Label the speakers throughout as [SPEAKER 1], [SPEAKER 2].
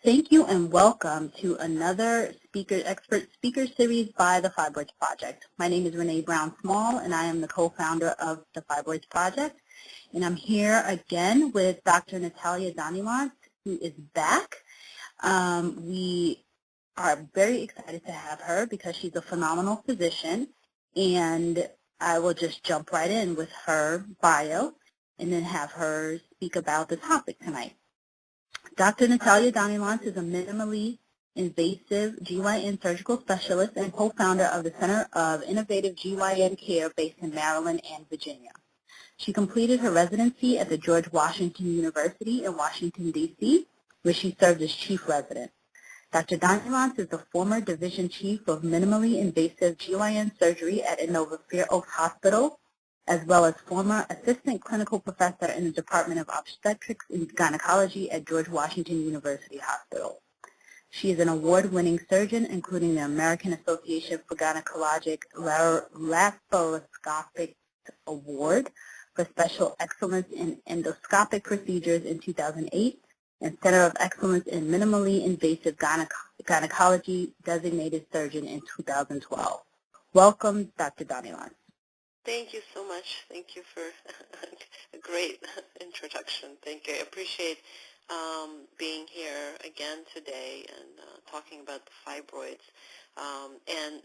[SPEAKER 1] Thank you and welcome to another expert speaker series by the Fibroids Project. My name is Renee Brown-Small and I am the co-founder of the Fibroids Project. And I'm here again with Dr. Natalya Danilyants, who is back. We are very excited to have her because she's a phenomenal physician, and I will just jump right in with her bio and then have her speak about the topic tonight. Dr. Natalya Danilyants is a minimally invasive GYN surgical specialist and co-founder of the Center of Innovative GYN Care based in Maryland and Virginia. She completed her residency at the George Washington University in Washington, D.C., where she served as chief resident. Dr. Danilyants is the former division chief of minimally invasive GYN surgery at Innovative Fair Oaks Hospital, as well as former assistant clinical professor in the Department of Obstetrics and Gynecology at George Washington University Hospital. She is an award-winning surgeon, including the American Association for Gynecologic Laparoscopic Award for Special Excellence in Endoscopic Procedures in 2008, and Center of Excellence in Minimally Invasive Gynecology Designated Surgeon in 2012. Welcome, Dr. Danilyants.
[SPEAKER 2] Thank you so much. Thank you for a great introduction. Thank you. I appreciate being here again today and talking about the fibroids. And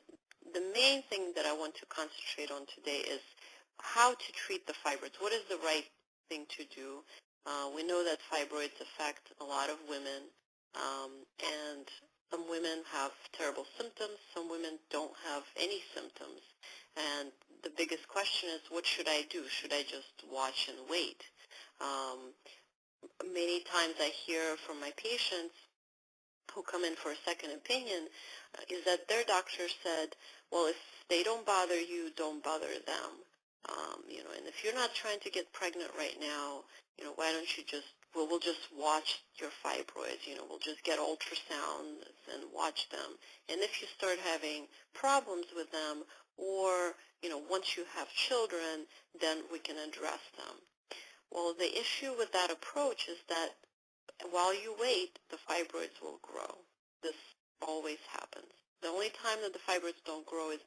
[SPEAKER 2] the main thing that I want to concentrate on today is how to treat the fibroids. What is the right thing to do? We know that fibroids affect a lot of women, and some women have terrible symptoms. Some women don't have any symptoms. And the biggest question is, what should I do? Should I just watch and wait? Many times I hear from my patients who come in for a second opinion is that their doctor said, well, if they don't bother you, don't bother them. And if you're not trying to get pregnant right now, why don't you just, we'll just watch your fibroids, we'll just get ultrasounds and watch them. And if you start having problems with them, or, once you have children, then we can address them. Well, the issue with that approach is that while you wait, the fibroids will grow. This always happens. The only time that the fibroids don't grow is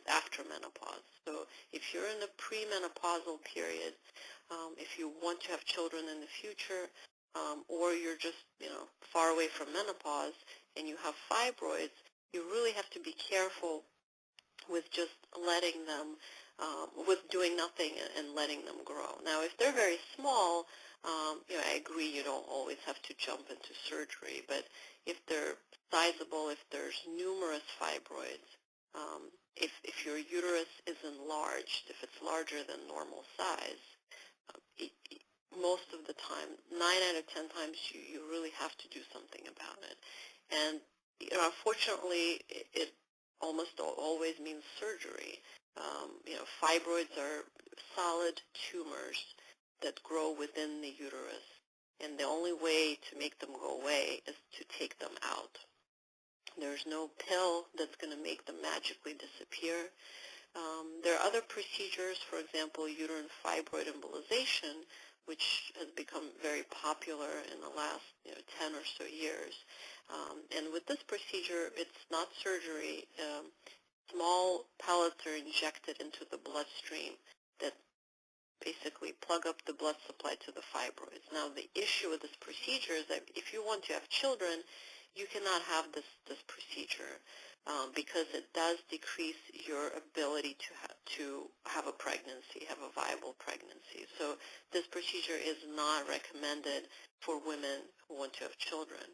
[SPEAKER 2] after menopause. So if you're in a premenopausal period, if you want to have children in the future, or you're just, far away from menopause and you have fibroids, you really have to be careful with just letting them, with doing nothing and letting them grow. Now, if they're very small, I agree you don't always have to jump into surgery, but if they're sizable, if there's numerous fibroids, if your uterus is enlarged, if it's larger than normal size, most of the time, 9 out of 10 times, you really have to do something about it. And unfortunately, it almost always means surgery. Fibroids are solid tumors that grow within the uterus, and the only way to make them go away is to take them out. There's no pill that's going to make them magically disappear. There are other procedures, for example, uterine fibroid embolization, which has become very popular in the last 10 or so years. And with this procedure, it's not surgery. Small pellets are injected into the bloodstream that basically plug up the blood supply to the fibroids. Now, the issue with this procedure is that if you want to have children, you cannot have this procedure because it does decrease your ability to have a pregnancy, have a viable pregnancy. So this procedure is not recommended for women who want to have children.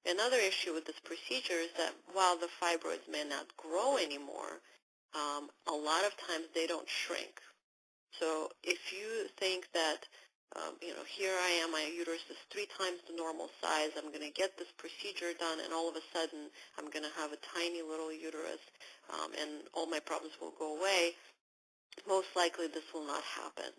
[SPEAKER 2] Another issue with this procedure is that while the fibroids may not grow anymore, a lot of times they don't shrink. So if you think that, here I am, my uterus is 3 times the normal size, I'm going to get this procedure done, and all of a sudden I'm going to have a tiny little uterus, and all my problems will go away, most likely this will not happen.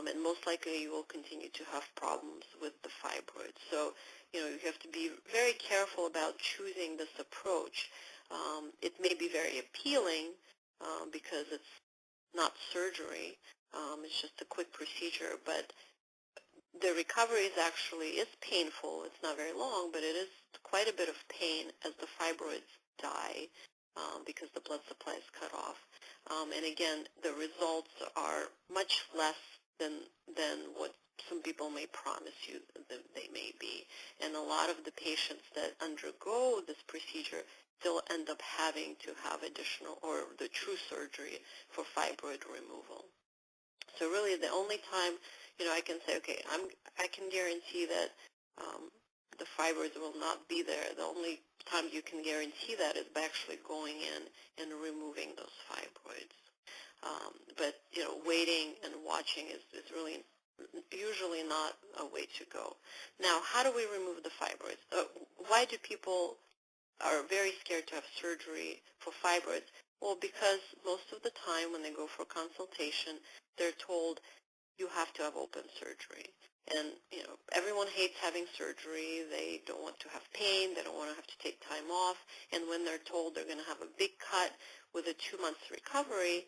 [SPEAKER 2] And most likely you will continue to have problems with the fibroids. So, you have to be very careful about choosing this approach. It may be very appealing because it's not surgery. It's just a quick procedure, but the recovery is painful. It's not very long, but it is quite a bit of pain as the fibroids die because the blood supply is cut off. And again, the results are much less than what some people may promise you that they may be. And a lot of the patients that undergo this procedure still end up having to have additional or the true surgery for fibroid removal. So really the only time, I can say, okay, I can guarantee that the fibroids will not be there. The only time you can guarantee that is by actually going in and removing those fibroids. But, waiting and watching is really usually not a way to go. Now, how do we remove the fibroids? Why do people are very scared to have surgery for fibroids? Well, because most of the time when they go for consultation, they're told you have to have open surgery. And, everyone hates having surgery. They don't want to have pain. They don't want to have to take time off. And when they're told they're going to have a big cut with a 2-month recovery,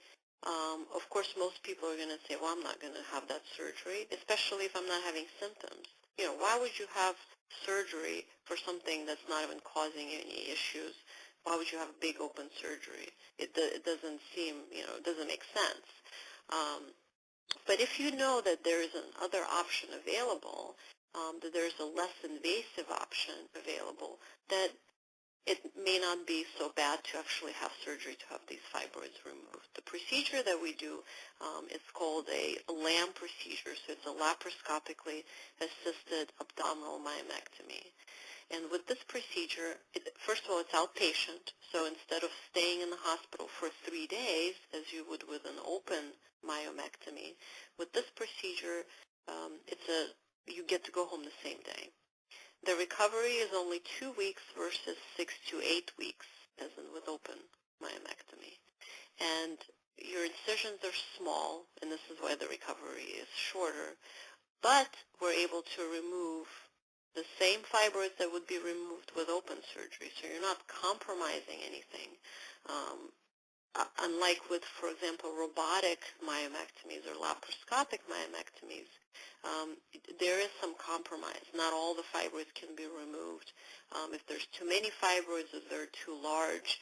[SPEAKER 2] of course, most people are going to say, well, I'm not going to have that surgery, especially if I'm not having symptoms. Why would you have surgery for something that's not even causing any issues? Why would you have a big open surgery? It doesn't seem, it doesn't make sense. But if you know that there is another option available, that there's a less invasive option available, that it may not be so bad to actually have surgery to have these fibroids removed. The procedure that we do is called a LAAM procedure, so it's a laparoscopically assisted abdominal myomectomy. And with this procedure, first of all, it's outpatient, so instead of staying in the hospital for 3 days, as you would with an open myomectomy, with this procedure, you get to go home the same day. The recovery is only 2 weeks versus 6 to 8 weeks, as in with open myomectomy. And your incisions are small, and this is why the recovery is shorter, but we're able to remove the same fibroids that would be removed with open surgery, so you're not compromising anything. Unlike with, for example, robotic myomectomies or laparoscopic myomectomies, there is some compromise. Not all the fibroids can be removed. If there's too many fibroids, if they're too large,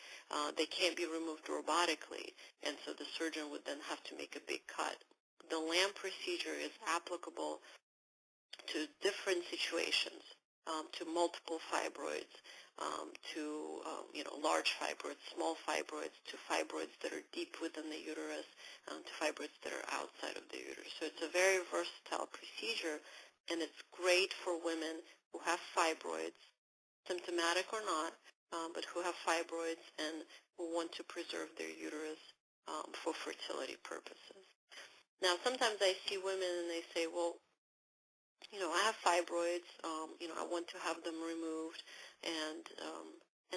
[SPEAKER 2] they can't be removed robotically, and so the surgeon would then have to make a big cut. The LAAM procedure is applicable to different situations, to multiple fibroids, to large fibroids, small fibroids, to fibroids that are deep within the uterus, to fibroids that are outside of the uterus. So it's a very versatile procedure, and it's great for women who have fibroids, symptomatic or not, but who have fibroids and who want to preserve their uterus for fertility purposes. Now, sometimes I see women and they say, well, I have fibroids, I want to have them removed, and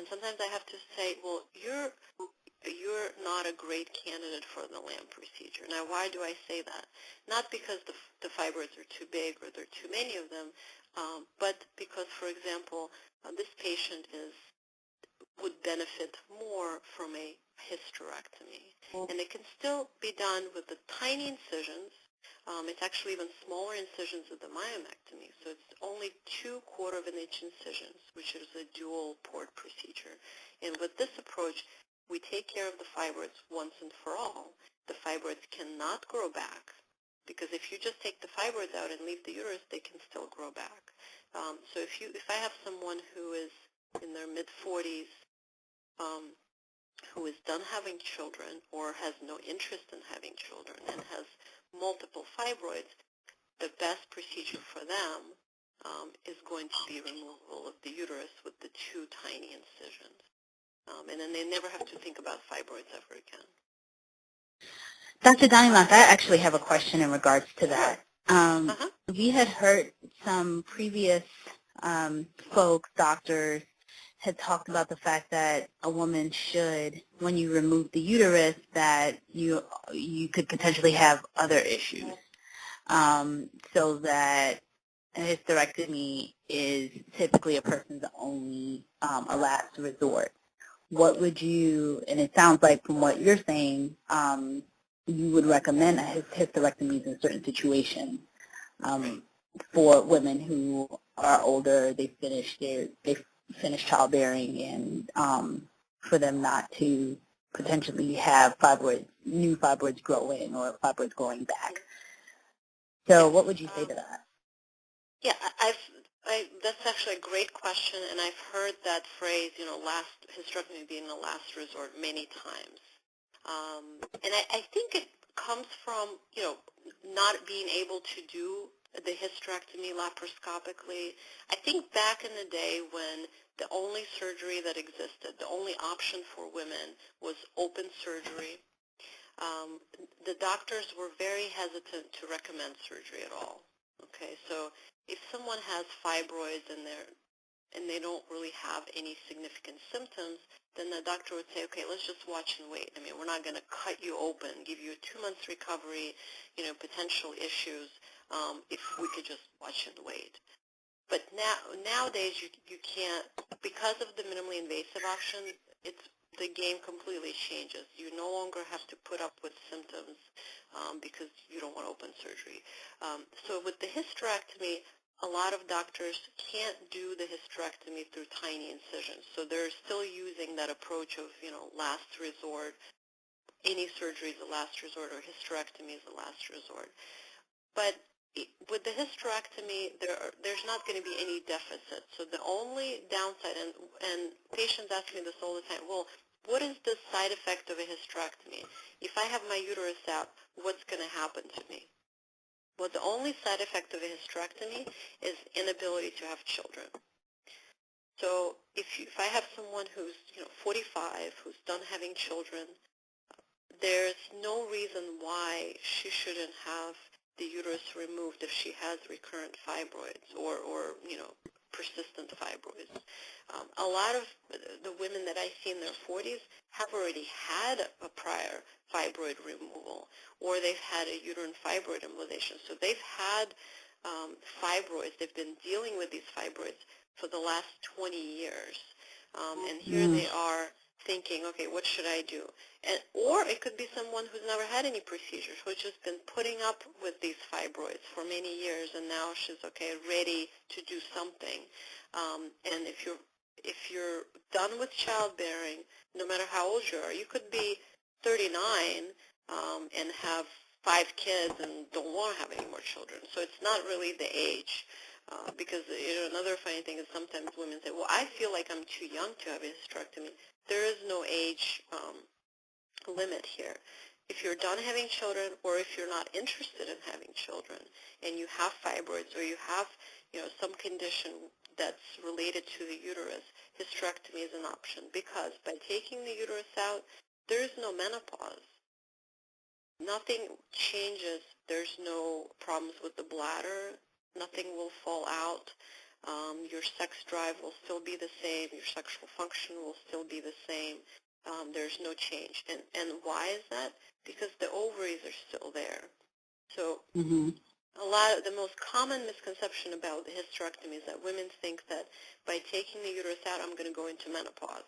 [SPEAKER 2] sometimes I have to say, well, you're not a great candidate for the LAAM procedure. Now, why do I say that? Not because the fibroids are too big or there are too many of them, but because, for example, this patient would benefit more from a hysterectomy, and it can still be done with the tiny incisions. It's actually even smaller incisions of the myomectomy, so it's only 2 1/4-inch incisions, which is a dual port procedure. And with this approach, we take care of the fibroids once and for all. The fibroids cannot grow back, because if you just take the fibroids out and leave the uterus, they can still grow back. So if I have someone who is in their mid-40s, who is done having children or has no interest in having children and has multiple fibroids, the best procedure for them is going to be removal of the uterus with the 2 tiny incisions. And then they never have to think about fibroids ever again.
[SPEAKER 1] Dr. Danilyants, I actually have a question in regards to that. We had heard some previous folks, doctors, had talked about the fact that a woman should, when you remove the uterus, that you could potentially have other issues, so that a hysterectomy is typically a person's only a last resort. What would you, and it sounds like from what you're saying, you would recommend a hysterectomy in certain situations. for women who are older, they finish childbearing, and for them not to potentially have new fibroids grow in or fibroids growing back. So what would you say to that?
[SPEAKER 2] Yeah, that's actually a great question, and I've heard that phrase, hysterectomy being the last resort many times. And I think it comes from, not being able to do the hysterectomy laparoscopically. I think back in the day when the only surgery that existed, the only option for women was open surgery, the doctors were very hesitant to recommend surgery at all. Okay, so if someone has fibroids and they don't really have any significant symptoms, then the doctor would say, okay, let's just watch and wait. I mean, we're not going to cut you open, give you a 2-month recovery, potential issues, if we could just watch and wait. But nowadays, you can't, because of the minimally invasive option, the game completely changes. You no longer have to put up with symptoms because you don't want open surgery. So with the hysterectomy, a lot of doctors can't do the hysterectomy through tiny incisions. So they're still using that approach of, last resort. Any surgery is a last resort, or hysterectomy is a last resort. But with the hysterectomy, there's not going to be any deficit. So the only downside, and patients ask me this all the time, well, what is the side effect of a hysterectomy? If I have my uterus out, what's going to happen to me? Well, the only side effect of a hysterectomy is inability to have children. So if I have someone who's 45, who's done having children, there's no reason why she shouldn't have the uterus removed if she has recurrent fibroids or persistent fibroids. A lot of the women that I see in their 40s have already had a prior fibroid removal, or they've had a uterine fibroid embolization. So they've had fibroids. They've been dealing with these fibroids for the last 20 years. And here they are thinking, okay, what should I do? Or it could be someone who's never had any procedures, who's just been putting up with these fibroids for many years, and now she's ready to do something. And if you're done with childbearing, no matter how old you are, you could be 39 and have 5 kids and don't want to have any more children. So it's not really the age. Because another funny thing is sometimes women say, well, I feel like I'm too young to have a hysterectomy. There is no age limit here. If you're done having children, or if you're not interested in having children, and you have fibroids, or you have some condition that's related to the uterus, hysterectomy is an option, because by taking the uterus out, there is no menopause. Nothing changes. There's no problems with the bladder. Nothing will fall out. Your sex drive will still be the same. Your sexual function will still be the same. There's no change. And why is that? Because the ovaries are still there. So the most common misconception about the hysterectomy is that women think that by taking the uterus out, I'm going to go into menopause.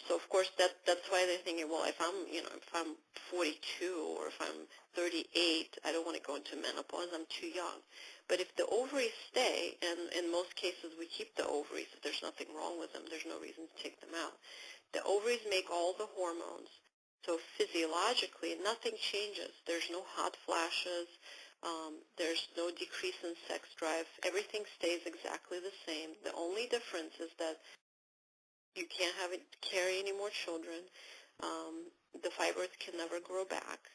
[SPEAKER 2] So of course that's why they're thinking, well, if I'm 42 or if I'm 38, I don't want to go into menopause. I'm too young. But if the ovaries stay, and in most cases we keep the ovaries, if there's nothing wrong with them, there's no reason to take them out. The ovaries make all the hormones. So physiologically, nothing changes. There's no hot flashes. There's no decrease in sex drive. Everything stays exactly the same. The only difference is that you can't carry any more children. The fibroids can never grow back,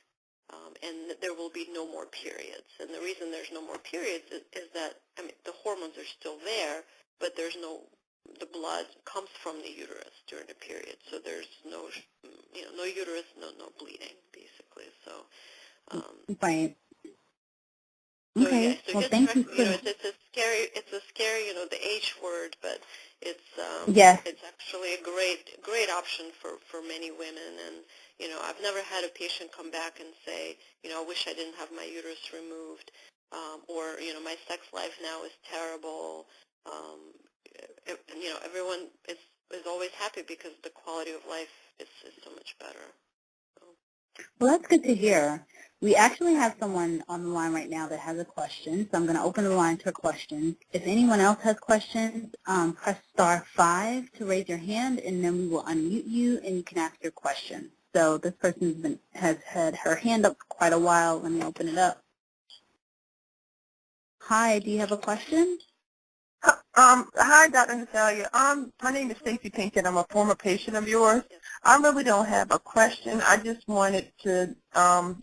[SPEAKER 2] and there will be no more periods. And the reason there's no more periods is that the hormones are still there, but the blood comes from the uterus during the period. So there's no uterus, no bleeding, basically. So.
[SPEAKER 1] Right.
[SPEAKER 2] So,
[SPEAKER 1] okay.
[SPEAKER 2] Yeah, so
[SPEAKER 1] well, thank you.
[SPEAKER 2] It's a scary, the H word, but it's actually a great option for many women. And I've never had a patient come back and say, I wish I didn't have my uterus removed, or my sex life now is terrible. Everyone is always happy because the quality of life is so much better. So.
[SPEAKER 1] Well, that's good to hear. We actually have someone on the line right now that has a question, so I'm going to open the line to questions. If anyone else has questions, press *5 to raise your hand, and then we will unmute you, and you can ask your question. So this person has had her hand up for quite a while. Let me open it up. Hi, do you have a question?
[SPEAKER 3] Hi, Dr. Natalya. My name is Stacey Pinkett. I'm a former patient of yours. I really don't have a question. I just wanted to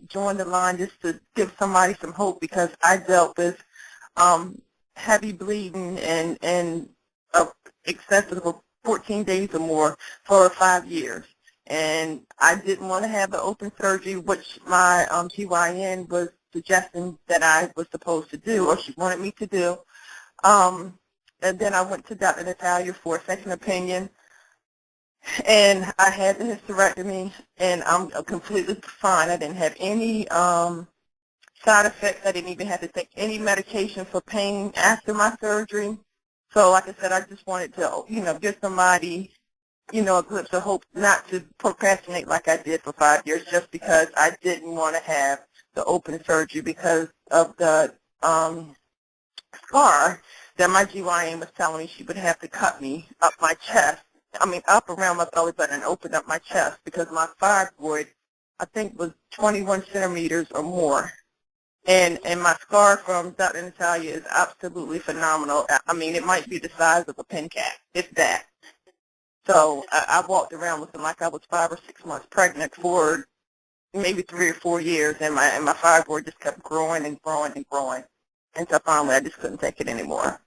[SPEAKER 3] join the line just to give somebody some hope because I dealt with heavy bleeding and excessive for 14 days or more for 5 years. And I didn't want to have the open surgery, which my GYN was suggesting that I was supposed to do, or she wanted me to do. And then I went to Dr. Natalya for a second opinion, and I had the hysterectomy, and I'm completely fine. I didn't have any side effects. I didn't even have to take any medication for pain after my surgery. So like I said, I just wanted to, give somebody, a glimpse of hope, not to procrastinate like I did for 5 years just because I didn't want to have the open surgery because of the scar that my GYN was telling me she would have to cut me up my chest, up around my belly button and open up my chest because my fibroid, I think, was 21 centimeters or more. And my scar from Dr. Natalya is absolutely phenomenal. It might be the size of a pen cap, if that. So I walked around looking like I was 5 or 6 months pregnant for maybe 3 or 4 years, and my fibroid just kept growing and growing and growing. And so finally I just couldn't take it anymore.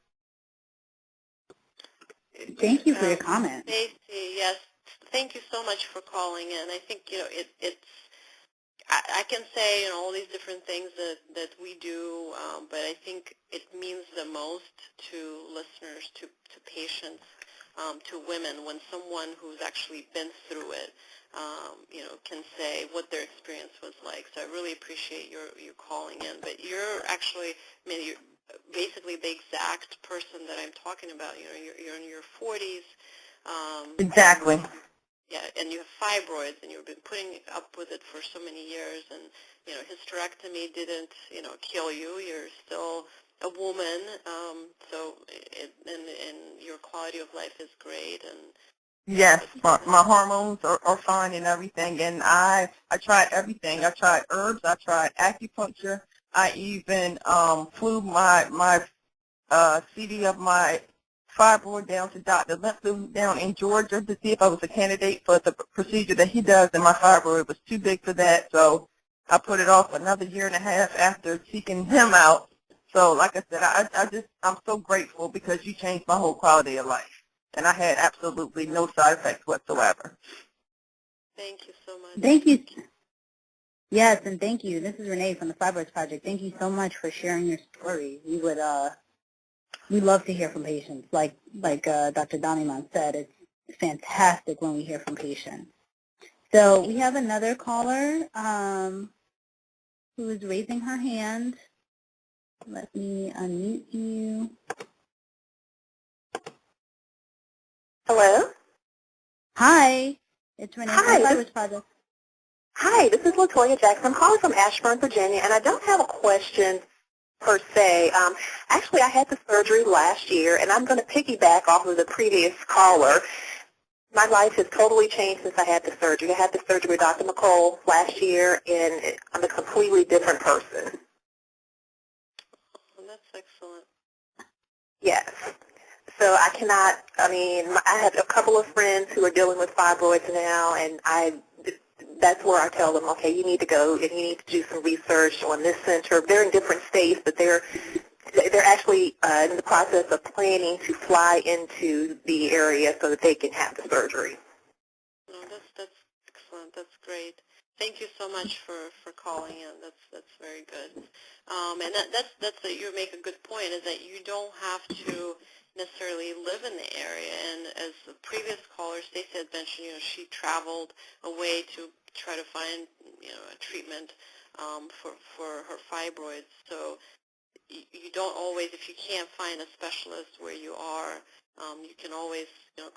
[SPEAKER 1] Thank you for your comment.
[SPEAKER 2] Stacey, yes, thank you so much for calling in. I think, I can say, all these different things that we do, but I think it means the most to listeners, to patients, to women when someone who's actually been through it, can say what their experience was like. So I really appreciate your calling in. But you're actually, you're basically the exact person that I'm talking about. You're in your 40s.
[SPEAKER 3] Exactly.
[SPEAKER 2] Yeah, and you have fibroids, and you've been putting up with it for so many years, and, hysterectomy didn't, kill you. You're still a woman, and your quality of life is great. And
[SPEAKER 3] yes, my hormones are fine and everything, and I tried everything. I tried herbs. I tried acupuncture. I even flew my CD of my fibroid down to Dr. Lempton down in Georgia to see if I was a candidate for the procedure that he does, and my fibroid was too big for that, so I put it off another year and a half after seeking him out. So like I said, I'm so grateful because you changed my whole quality of life, and I had absolutely no side effects whatsoever.
[SPEAKER 2] Thank you so much.
[SPEAKER 1] Thank you. Yes, and thank you. This is Renee from the Fibroids Project. Thank you so much for sharing your story. We love to hear from patients. Like Dr. Danilyants said, it's fantastic when we hear from patients. So we have another caller who is raising her hand. Let me unmute you.
[SPEAKER 4] Hello?
[SPEAKER 1] Hi, it's Renee from the Fibroids Project.
[SPEAKER 4] Hi, this is Latoya Jackson. I'm calling from Ashburn, Virginia, and I don't have a question per se. Actually, I had the surgery last year, and I'm going to piggyback off of the previous caller. My life has totally changed since I had the surgery. I had the surgery with Dr. McCall last year, and I'm a completely different person.
[SPEAKER 2] Oh, that's excellent.
[SPEAKER 4] Yes. So I have a couple of friends who are dealing with fibroids now, and that's where I tell them, okay, you need to go and you need to do some research on this center. They're in different states, but they're actually in the process of planning to fly into the area so that they can have the surgery.
[SPEAKER 2] No, that's excellent. That's great. Thank you so much for calling in. That's very good. And you make a good point, is that you don't have to necessarily live in the area. And as the previous caller, Stacey, had mentioned, she traveled away to try to find, a treatment for her fibroids. So you don't always, if you can't find a specialist where you are, you can always,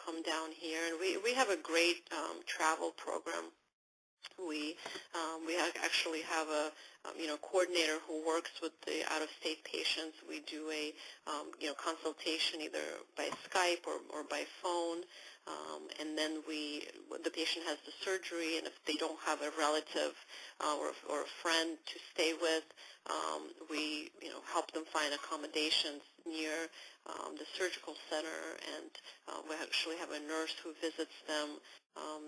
[SPEAKER 2] come down here. And we have a great travel program. We actually have coordinator who works with the out-of-state patients. We do a consultation either by Skype or by phone, and then the patient has the surgery, and if they don't have a relative or a friend to stay with, we help them find accommodations near the surgical center, and we actually have a nurse who visits them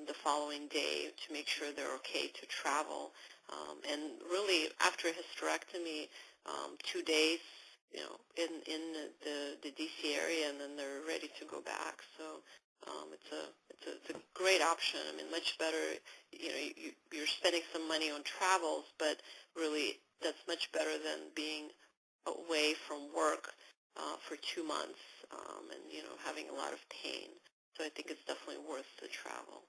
[SPEAKER 2] the following day to make sure they're okay to travel. And really, after a hysterectomy, 2 days, in the DC area, and then they're ready to go back. So it's a great option. I mean, much better. You're spending some money on travels, but really, that's much better than being away from work for 2 months and having a lot of pain. So I think it's definitely worth the travel.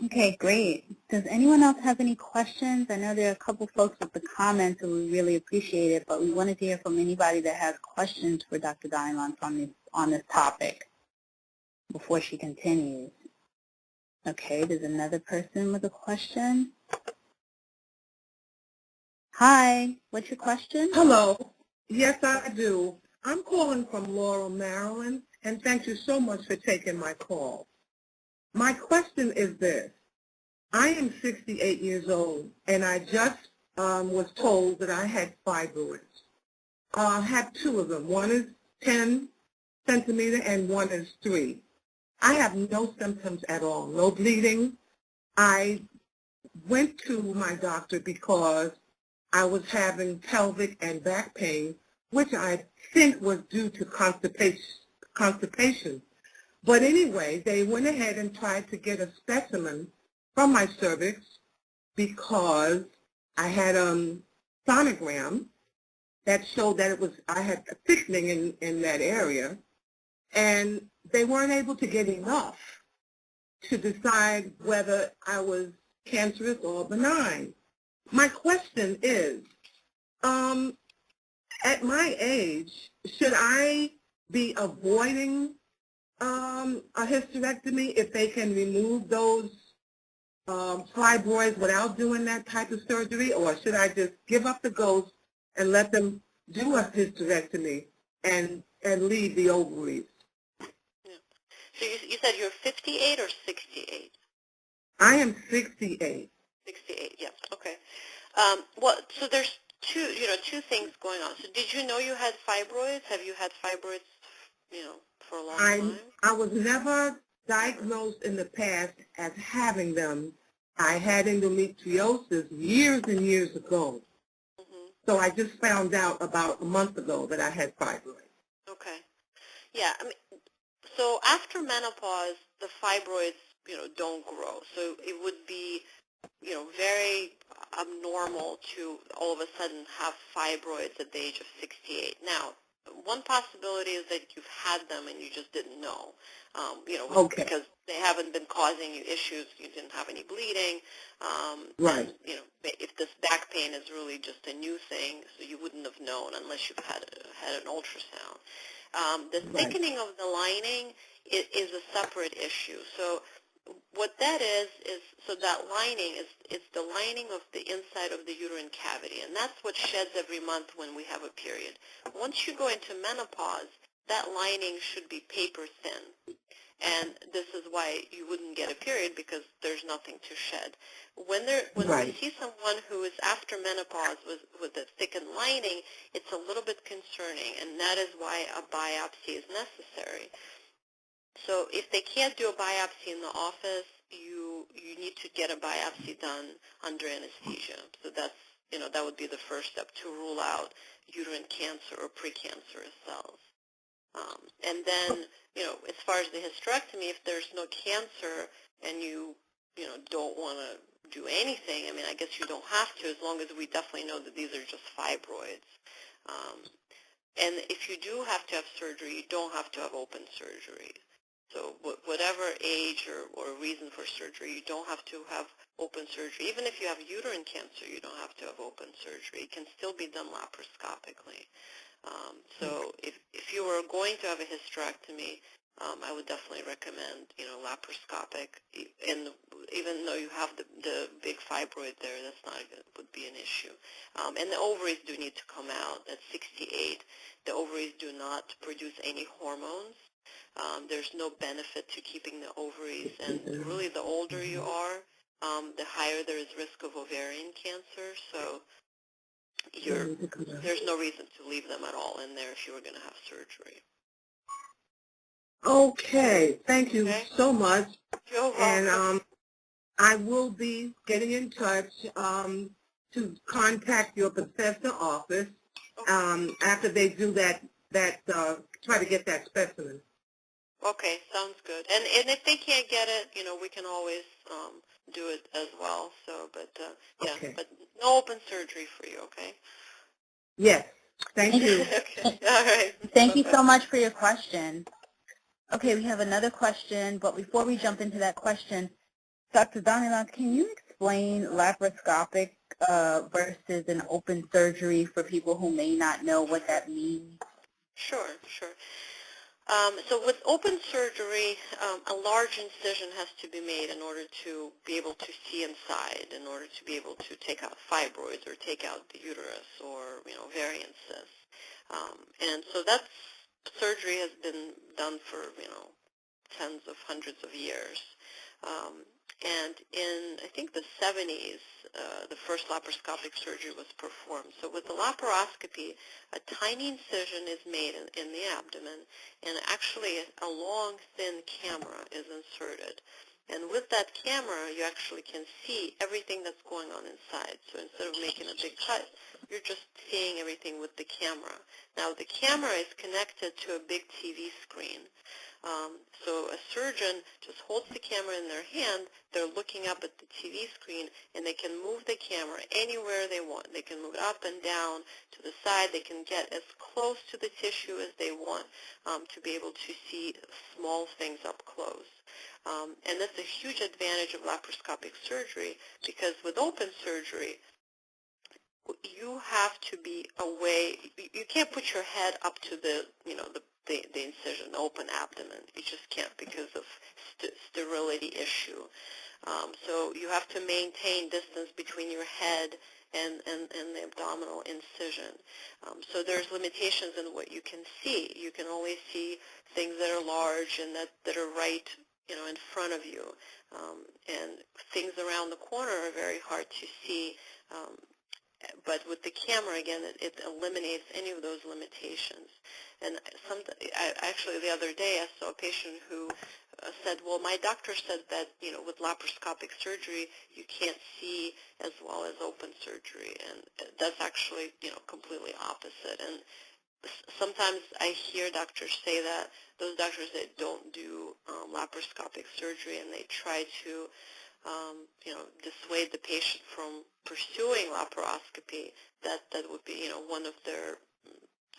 [SPEAKER 1] Okay, great. Does anyone else have any questions? I know there are a couple folks with the comments, and we really appreciate it, but we wanted to hear from anybody that has questions for Dr. Danilyants on this topic before she continues. Okay, there's another person with a question. Hi, what's your question?
[SPEAKER 3] Hello. Yes, I do. I'm calling from Laurel, Maryland, and thank you so much for taking my call. My question is this. I am 68 years old, and I just was told that I had fibroids. I have 2 of them. One is 10 centimeter and one is 3. I have no symptoms at all, no bleeding. I went to my doctor because I was having pelvic and back pain, which I think was due to constipation. But anyway, they went ahead and tried to get a specimen from my cervix because I had a sonogram that showed that I had a thickening in that area, and they weren't able to get enough to decide whether I was cancerous or benign. My question is, at my age, should I be avoiding a hysterectomy if they can remove those fibroids without doing that type of surgery, or should I just give up the ghost and let them do a hysterectomy and leave the ovaries?
[SPEAKER 2] Yeah. So you said you're 58 or 68?
[SPEAKER 3] I am 68.
[SPEAKER 2] 68, yeah, okay. Well, so there's two things going on. So did you know you had fibroids? Have you had fibroids, for a long time?
[SPEAKER 3] I was never diagnosed in the past as having them. I had endometriosis years and years ago.
[SPEAKER 2] Mm-hmm.
[SPEAKER 3] So I just found out about a month ago that I had fibroids.
[SPEAKER 2] Okay. Yeah, I mean, so after menopause, the fibroids, don't grow. So it would be, very abnormal to all of a sudden have fibroids at the age of 68. Now, one possibility is that you've had them and you just didn't know,
[SPEAKER 3] Okay.
[SPEAKER 2] because they haven't been causing you issues. You didn't have any bleeding.
[SPEAKER 3] Right.
[SPEAKER 2] And, if this back pain is really just a new thing, so you wouldn't have known unless you've had an ultrasound. The thickening of the lining is a separate issue. So what that is so that lining is the lining of the inside of the uterine cavity, and that's what sheds every month when we have a period. Once you go into menopause, that lining should be paper thin, and this is why you wouldn't get a period, because there's nothing to shed. When we see someone who is after menopause with a thickened lining, it's a little bit concerning, and that is why a biopsy is necessary. So if they can't do a biopsy in the office, you need to get a biopsy done under anesthesia. So that's, that would be the first step to rule out uterine cancer or precancerous cells. And then, as far as the hysterectomy, if there's no cancer and you don't want to do anything, I mean, I guess you don't have to, as long as we definitely know that these are just fibroids. And if you do have to have surgery, you don't have to have open surgery. So whatever age or reason for surgery, you don't have to have open surgery. Even if you have uterine cancer, you don't have to have open surgery. It can still be done laparoscopically. So if you were going to have a hysterectomy, I would definitely recommend, laparoscopic. And even though you have the big fibroid there, that's not would be an issue. And the ovaries do need to come out at 68. The ovaries do not produce any hormones. There's no benefit to keeping the ovaries, and really the older you are, the higher there is risk of ovarian cancer. So there's no reason to leave them at all in there if you were going to have surgery.
[SPEAKER 3] Okay, thank you so much.
[SPEAKER 2] You're welcome.
[SPEAKER 3] And I will be getting in touch to contact your Bethesda office after they do that try to get that specimen.
[SPEAKER 2] Okay, sounds good. And if they can't get it, we can always do it as well. So, but yeah,
[SPEAKER 3] okay.
[SPEAKER 2] But no open surgery for you, okay?
[SPEAKER 3] Yes. Thank you.
[SPEAKER 2] Okay. All right.
[SPEAKER 1] Thank you so much for your question. Okay, we have another question, but before we jump into that question, Dr. Danilyants, can you explain laparoscopic versus an open surgery for people who may not know what that means?
[SPEAKER 2] Sure. So with open surgery, a large incision has to be made in order to be able to see inside, in order to be able to take out fibroids or take out the uterus or, ovarian cysts. And so that surgery has been done for, tens of hundreds of years. And in, I think, the 70s, the first laparoscopic surgery was performed. So with the laparoscopy, a tiny incision is made in the abdomen, and actually a long, thin camera is inserted. And with that camera, you actually can see everything that's going on inside. So instead of making a big cut, you're just seeing everything with the camera. Now, the camera is connected to a big TV screen. So a surgeon just holds the camera in their hand, they're looking up at the TV screen, and they can move the camera anywhere they want. They can move it up and down to the side. They can get as close to the tissue as they want to be able to see small things up close. And that's a huge advantage of laparoscopic surgery, because with open surgery, you have to be away. You can't put your head up to the incision, the open abdomen. You just can't because of sterility issue. So you have to maintain distance between your head and the abdominal incision. So there's limitations in what you can see. You can only see things that are large and that are right, in front of you. And things around the corner are very hard to see. But with the camera, again, it eliminates any of those limitations. And actually, the other day, I saw a patient who said, well, my doctor said that, with laparoscopic surgery, you can't see as well as open surgery. And that's actually, completely opposite. And sometimes I hear doctors say that, those doctors that don't do laparoscopic surgery, and they try to dissuade the patient from pursuing laparoscopy, that would be, one of their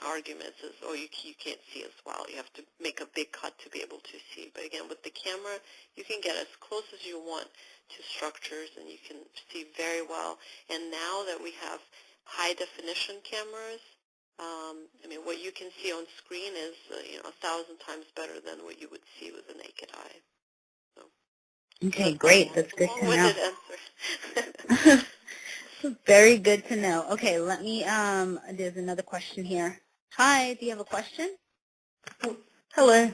[SPEAKER 2] arguments is, oh, you can't see as well. You have to make a big cut to be able to see. But again, with the camera, you can get as close as you want to structures, and you can see very well. And now that we have high-definition cameras, what you can see on screen is, 1,000 times better than what you would see with the naked eye.
[SPEAKER 1] Okay, great. That's good to know.
[SPEAKER 2] Answer.
[SPEAKER 1] Very good to know. Okay, let me, there's another question here. Hi, do you have a question?
[SPEAKER 5] Hello.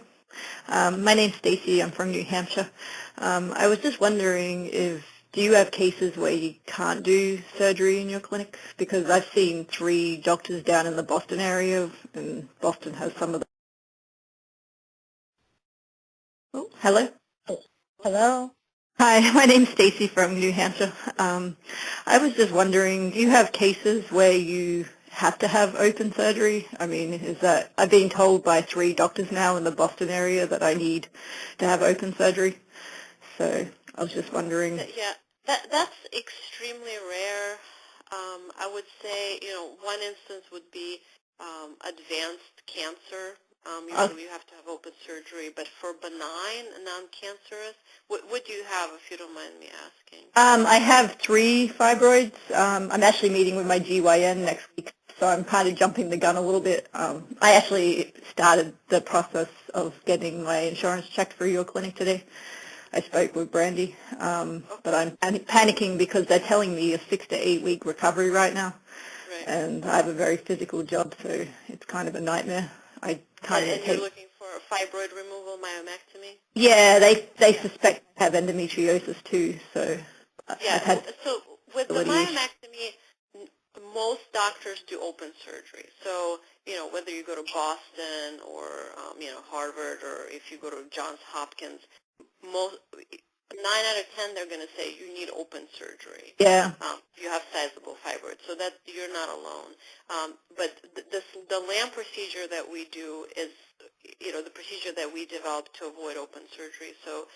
[SPEAKER 5] My name's Stacy. I'm from New Hampshire. I was just wondering do you have cases where you can't do surgery in your clinic? Because I've seen 3 doctors down in the Boston area, and Boston has some of the... Oh, hello?
[SPEAKER 1] Hello?
[SPEAKER 5] Hi, my name's Stacy from New Hampshire. I was just wondering, do you have cases where you have to have open surgery? I've been told by 3 doctors now in the Boston area that I need to have open surgery. So I was just wondering.
[SPEAKER 2] Yeah, that's extremely rare. I would say, one instance would be advanced cancer. Usually you have to have open surgery, but for benign, non-cancerous, what do you have, if you don't mind me asking?
[SPEAKER 5] I have 3 fibroids. I'm actually meeting with my GYN next week, so I'm kind of jumping the gun a little bit. I actually started the process of getting my insurance checked for your clinic today. I spoke with Brandy, but I'm panicking because they're telling me a 6 to 8 week recovery right now, and I have a very physical job, so it's kind of a nightmare. I can't even
[SPEAKER 2] And
[SPEAKER 5] take.
[SPEAKER 2] you're looking for a fibroid removal, myomectomy?
[SPEAKER 5] Yeah, they suspect I have endometriosis too, so I've had.
[SPEAKER 2] So with the myomectomy, most doctors do open surgery. So, whether you go to Boston or, Harvard, or if you go to Johns Hopkins, 9 out of 10, they're going to say you need open surgery.
[SPEAKER 5] Yeah.
[SPEAKER 2] You have sizable fibroids, so that you're not alone. But the LAAM procedure that we do is, the procedure that we developed to avoid open surgery. So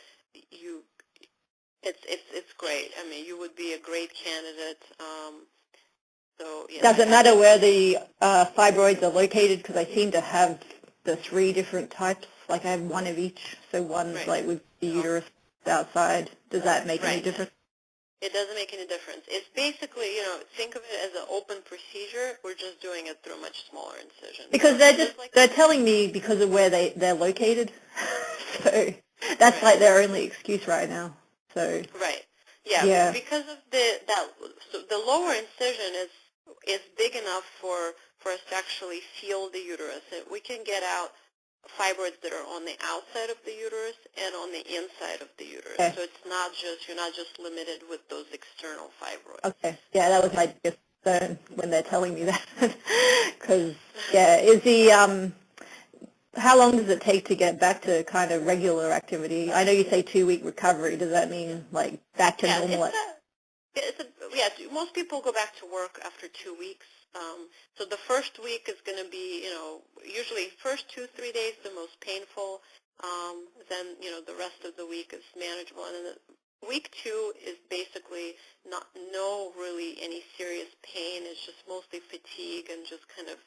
[SPEAKER 2] it's great. I mean, you would be a great candidate.
[SPEAKER 5] Does it matter where the fibroids are located? Because I seem to have the 3 different types. Like I have one of each. So one's like with the uterus outside. Does that make any difference?
[SPEAKER 2] It doesn't make any difference. It's basically, think of it as an open procedure. We're just doing it through a much smaller incision.
[SPEAKER 5] Because they're telling me because of where they're located. So that's like their only excuse right now. So
[SPEAKER 2] yeah. Because of so the lower incision is big enough for us to actually feel the uterus. We can get out fibroids that are on the outside of the uterus and on the inside of the uterus. So it's you're not just limited with those external fibroids.
[SPEAKER 5] Okay. Yeah, that was my biggest concern when they're telling me that. Because is the how long does it take to get back to kind of regular activity? I know you say 2-week recovery. Does that mean like back to normal?
[SPEAKER 2] Most people go back to work after 2 weeks. So the first week is going to be, usually first 2-3 days the most painful. Then, the rest of the week is manageable. And then week 2 is basically no really any serious pain. It's just mostly fatigue and just kind of,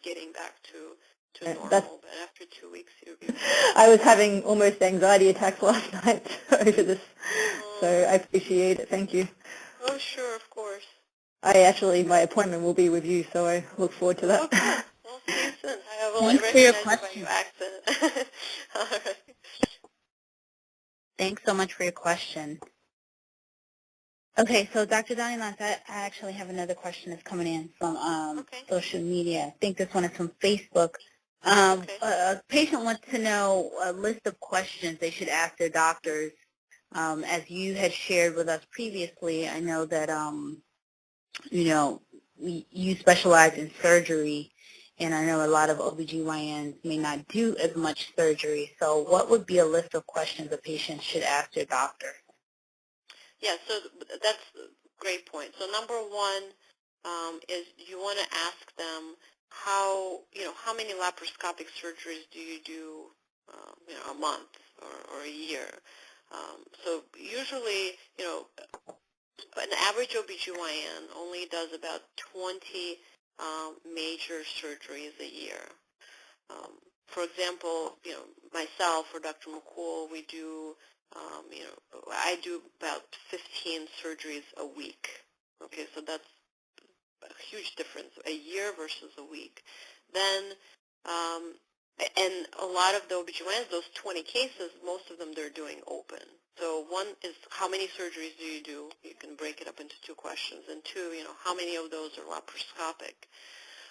[SPEAKER 2] getting back to normal. But after 2 weeks,
[SPEAKER 5] I was having almost anxiety attacks last night over this, so I appreciate it. Thank you.
[SPEAKER 2] Oh, sure, of course.
[SPEAKER 5] My appointment will be with you, so I look forward to that.
[SPEAKER 2] Okay. Well, see you soon. I will
[SPEAKER 1] Thanks for your question.
[SPEAKER 2] by your accent. All right.
[SPEAKER 1] Thanks so much for your question. Okay, so Dr. Danilyants, I actually have another question that's coming in from social media. I think this one is from Facebook. A patient wants to know a list of questions they should ask their doctors. As you had shared with us previously, I know that, you specialize in surgery, and I know a lot of OBGYNs may not do as much surgery. So what would be a list of questions a patient should ask their doctor?
[SPEAKER 2] Yeah, so that's a great point. So number 1 is you want to ask them how many laparoscopic surgeries do you do, a month or a year. So usually, an average OBGYN only does about 20 major surgeries a year. For example, myself or Dr. McCool, we do, I do about 15 surgeries a week. Okay, so that's a huge difference, a year versus a week. Then, and a lot of the OBGYNs, those 20 cases, most of them they're doing open. So one is how many surgeries do you do? You can break it up into 2 questions. And 2, how many of those are laparoscopic?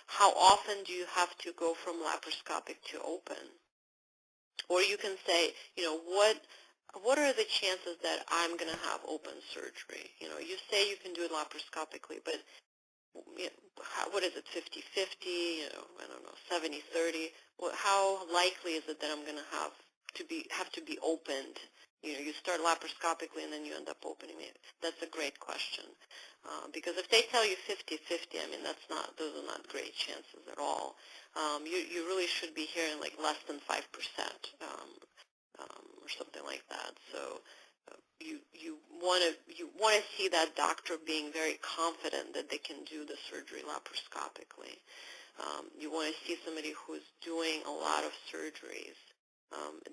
[SPEAKER 2] How often do you have to go from laparoscopic to open? Or you can say, what are the chances that I'm going to have open surgery? You say you can do it laparoscopically, but what is it, 50-50, I don't know, 70-30? How likely is it that I'm going to have to be opened? You start laparoscopically and then you end up opening it. That's a great question. Because if they tell you 50-50, I mean, those are not great chances at all. You really should be hearing like less than 5%, or something like that. So you want to see that doctor being very confident that they can do the surgery laparoscopically. You want to see somebody who's doing a lot of surgeries.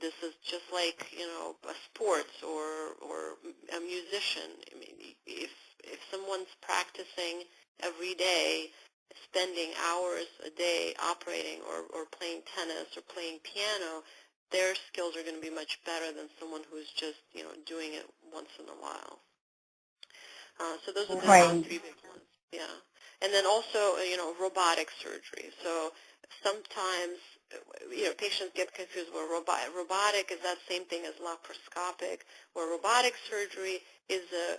[SPEAKER 2] This is just like, a sports or a musician. I mean, if someone's practicing every day, spending hours a day operating or playing tennis or playing piano, their skills are going to be much better than someone who's just, doing it once in a while. So those are the three big ones. Yeah. And then also, robotic surgery. So sometimes, patients get confused where robotic is that same thing as laparoscopic, where robotic surgery is a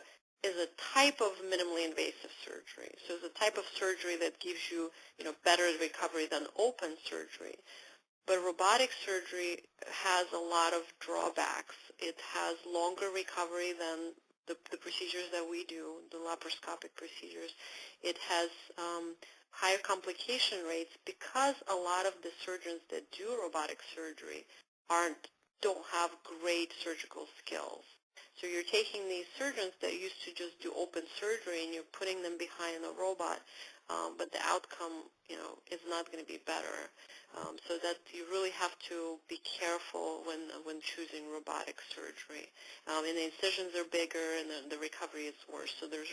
[SPEAKER 2] type of minimally invasive surgery. So it's a type of surgery that gives you, better recovery than open surgery. But robotic surgery has a lot of drawbacks. It has longer recovery than the procedures that we do, the laparoscopic procedures. It has higher complication rates because a lot of the surgeons that do robotic surgery don't have great surgical skills. So you're taking these surgeons that used to just do open surgery and you're putting them behind a robot, but the outcome, is not going to be better. So that you really have to be careful when choosing robotic surgery. And the incisions are bigger and the recovery is worse. So there's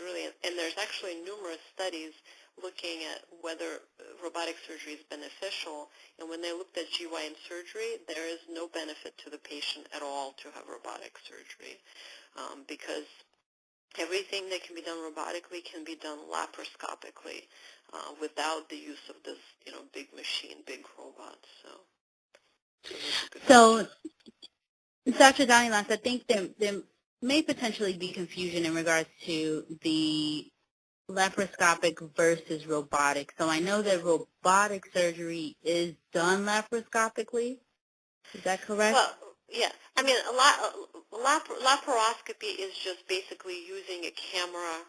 [SPEAKER 2] actually numerous studies looking at whether robotic surgery is beneficial. And when they looked at GYN surgery, there is no benefit to the patient at all to have robotic surgery because everything that can be done robotically can be done laparoscopically without the use of this, big machine, big robot.
[SPEAKER 1] So Dr. Danilyants, I think there may potentially be confusion in regards to the laparoscopic versus robotic. So I know that robotic surgery is done laparoscopically. Is that correct?
[SPEAKER 2] Well, yeah. I mean, laparoscopy is just basically using a camera,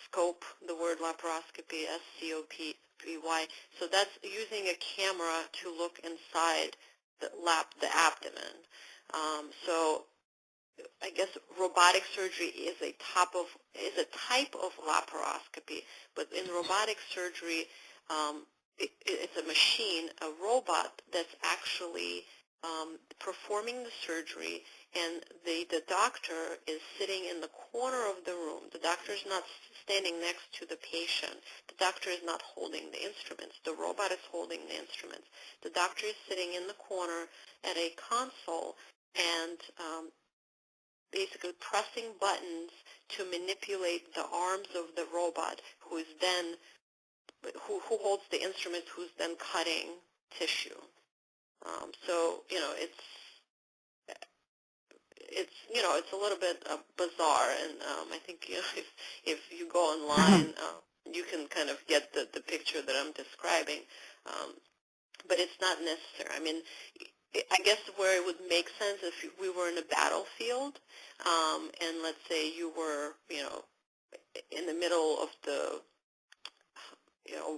[SPEAKER 2] scope, the word laparoscopy, S-C-O-P-Y. So that's using a camera to look inside the abdomen. So I guess robotic surgery is a type of laparoscopy, but in robotic surgery, it's a machine, a robot that's actually performing the surgery, and the doctor is sitting in the corner of the room. The doctor is not standing next to the patient. The doctor is not holding the instruments. The robot is holding the instruments. The doctor is sitting in the corner at a console and basically pressing buttons to manipulate the arms of the robot, who holds the instrument, who's then cutting tissue. So it's a little bit bizarre, and I think if you go online, you can kind of get the picture that I'm describing, but it's not necessary. I mean, I guess where it would make sense if we were in a battlefield, and let's say you were, in the middle of the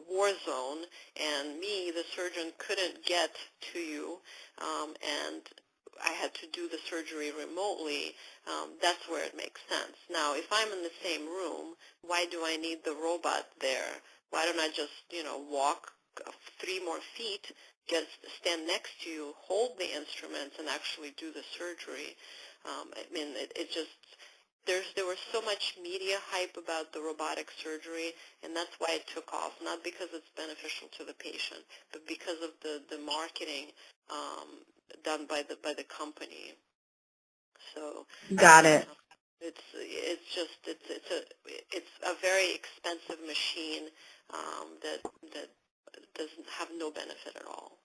[SPEAKER 2] war zone, and me, the surgeon, couldn't get to you, and I had to do the surgery remotely, that's where it makes sense. Now, if I'm in the same room, why do I need the robot there? Why don't I just, walk 3 more feet, stand next to you, hold the instruments, and actually do the surgery? I mean, it just... There was so much media hype about the robotic surgery, and that's why it took off, not because it's beneficial to the patient, but because of the marketing done by the company. So
[SPEAKER 1] got it.
[SPEAKER 2] It's a very expensive machine that doesn't have no benefit at all.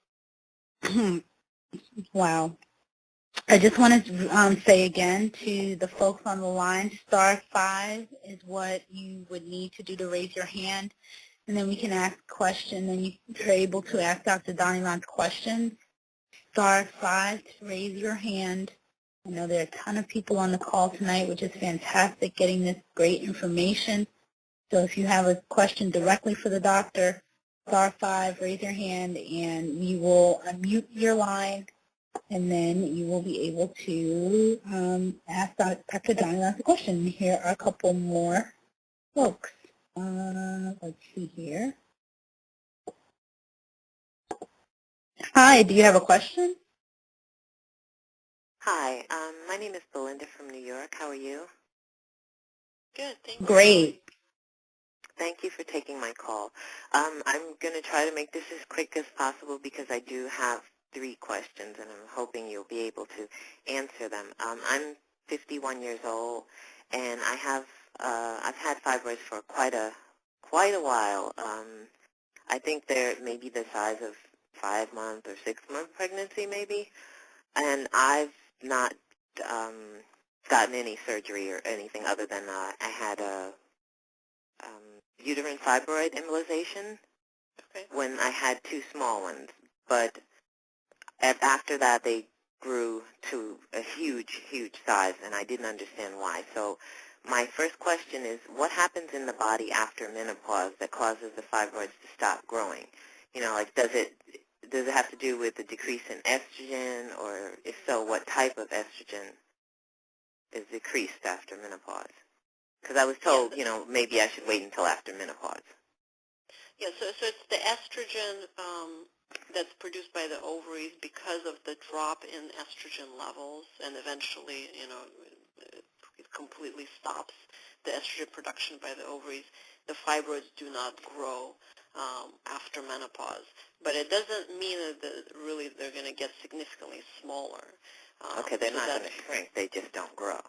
[SPEAKER 1] Wow. I just wanted to say again to the folks on the line, *5 is what you would need to do to raise your hand, and then we can ask questions, and you're able to ask Dr. Danilyants questions. *5 to raise your hand. I know there are a ton of people on the call tonight, which is fantastic, getting this great information. So if you have a question directly for the doctor, *5, raise your hand, and we will unmute your line, and then you will be able to ask Dr. Danilyants a question. Here are a couple more folks. Let's see here. Hi, do you have a question?
[SPEAKER 6] Hi, my name is Belinda from New York. How are you?
[SPEAKER 2] Good, thank you.
[SPEAKER 1] Great.
[SPEAKER 6] Thank you for taking my call. I'm going to try to make this as quick as possible because I do have three questions, and I'm hoping you'll be able to answer them. I'm 51 years old, and I've had fibroids for quite a while. I think they're maybe the size of 5-month or 6-month pregnancy, maybe, and I've not gotten any surgery or anything other than I had a uterine fibroid embolization when I had 2 small ones, but after that they grew to a huge size, and I didn't understand why. So my first question is, what happens in the body after menopause that causes the fibroids to stop growing? You know, like does it have to do with the decrease in estrogen, or if so, what type of estrogen is decreased after menopause? Because I was told, you know, maybe I should wait until after menopause.
[SPEAKER 2] Yeah, so it's the estrogen that's produced by the ovaries because of the drop in estrogen levels, and eventually, you know, it completely stops the estrogen production by the ovaries. The fibroids do not grow after menopause, but it doesn't mean that really they're going to get significantly smaller.
[SPEAKER 6] Okay, they're not going to shrink; they just don't grow.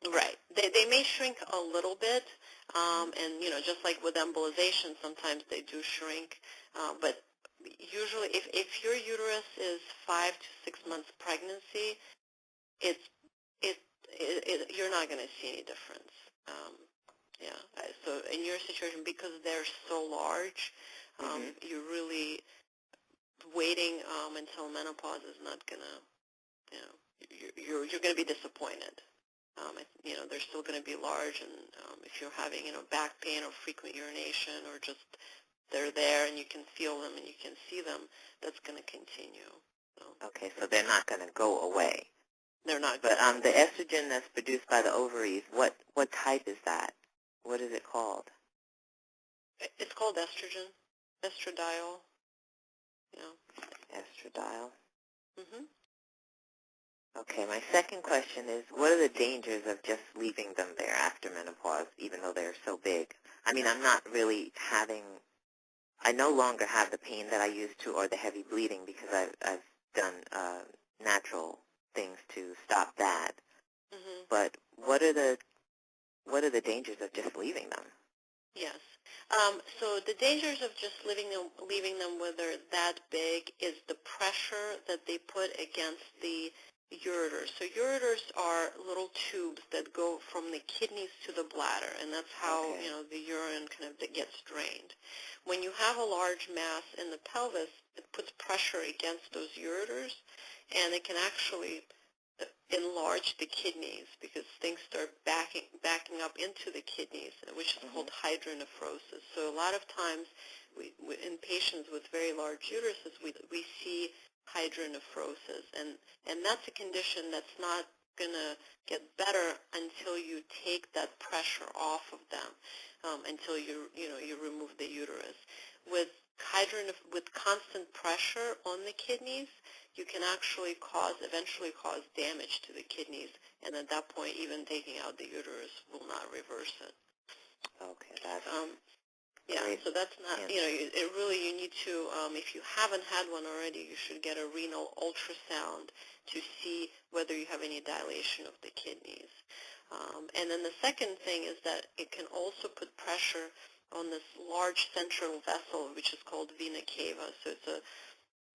[SPEAKER 2] Right. They may shrink a little bit, and, you know, just like with embolization, sometimes they do shrink, but usually if your uterus is 5 to 6 months pregnancy, you're not going to see any difference. Yeah. So in your situation, because they're so large, you're really waiting until menopause is not going to, you know, you're going to be disappointed. You know, they're still going to be large, and if you're having, you know, back pain or frequent urination, or just they're there and you can feel them and you can see them, that's going to continue. So,
[SPEAKER 6] okay, so they're not going to go away.
[SPEAKER 2] They're not.
[SPEAKER 6] But the estrogen that's produced by the ovaries, what type is that? What is it called?
[SPEAKER 2] It's called estrogen, estradiol. Yeah.
[SPEAKER 6] Estradiol.
[SPEAKER 2] Mhm.
[SPEAKER 6] Okay, my second question is, what are the dangers of just leaving them there after menopause, even though they're so big? I mean, I'm not really I no longer have the pain that I used to, or the heavy bleeding, because I've done natural things to stop that.
[SPEAKER 2] Mhm.
[SPEAKER 6] But what are the dangers of just leaving them?
[SPEAKER 2] Yes. So the dangers of just leaving them where they're that big is the pressure that they put against the ureters. So ureters are little tubes that go from the kidneys to the bladder, and that's how, you know, the urine kind of gets drained. When you have a large mass in the pelvis, it puts pressure against those ureters, and it can actually enlarge the kidneys because things start backing up into the kidneys, which is called hydronephrosis. So a lot of times in patients with very large uteruses, we see hydronephrosis, and that's a condition that's not going to get better until you take that pressure off of them, until you remove the uterus. With constant pressure on the kidneys, you can actually eventually cause damage to the kidneys, and at that point, even taking out the uterus will not reverse it.
[SPEAKER 6] Okay, that's
[SPEAKER 2] yeah.
[SPEAKER 6] great.
[SPEAKER 2] So that's not, you need to, if you haven't had one already, you should get a renal ultrasound to see whether you have any dilation of the kidneys. And then the second thing is that it can also put pressure on this large central vessel, which is called vena cava. So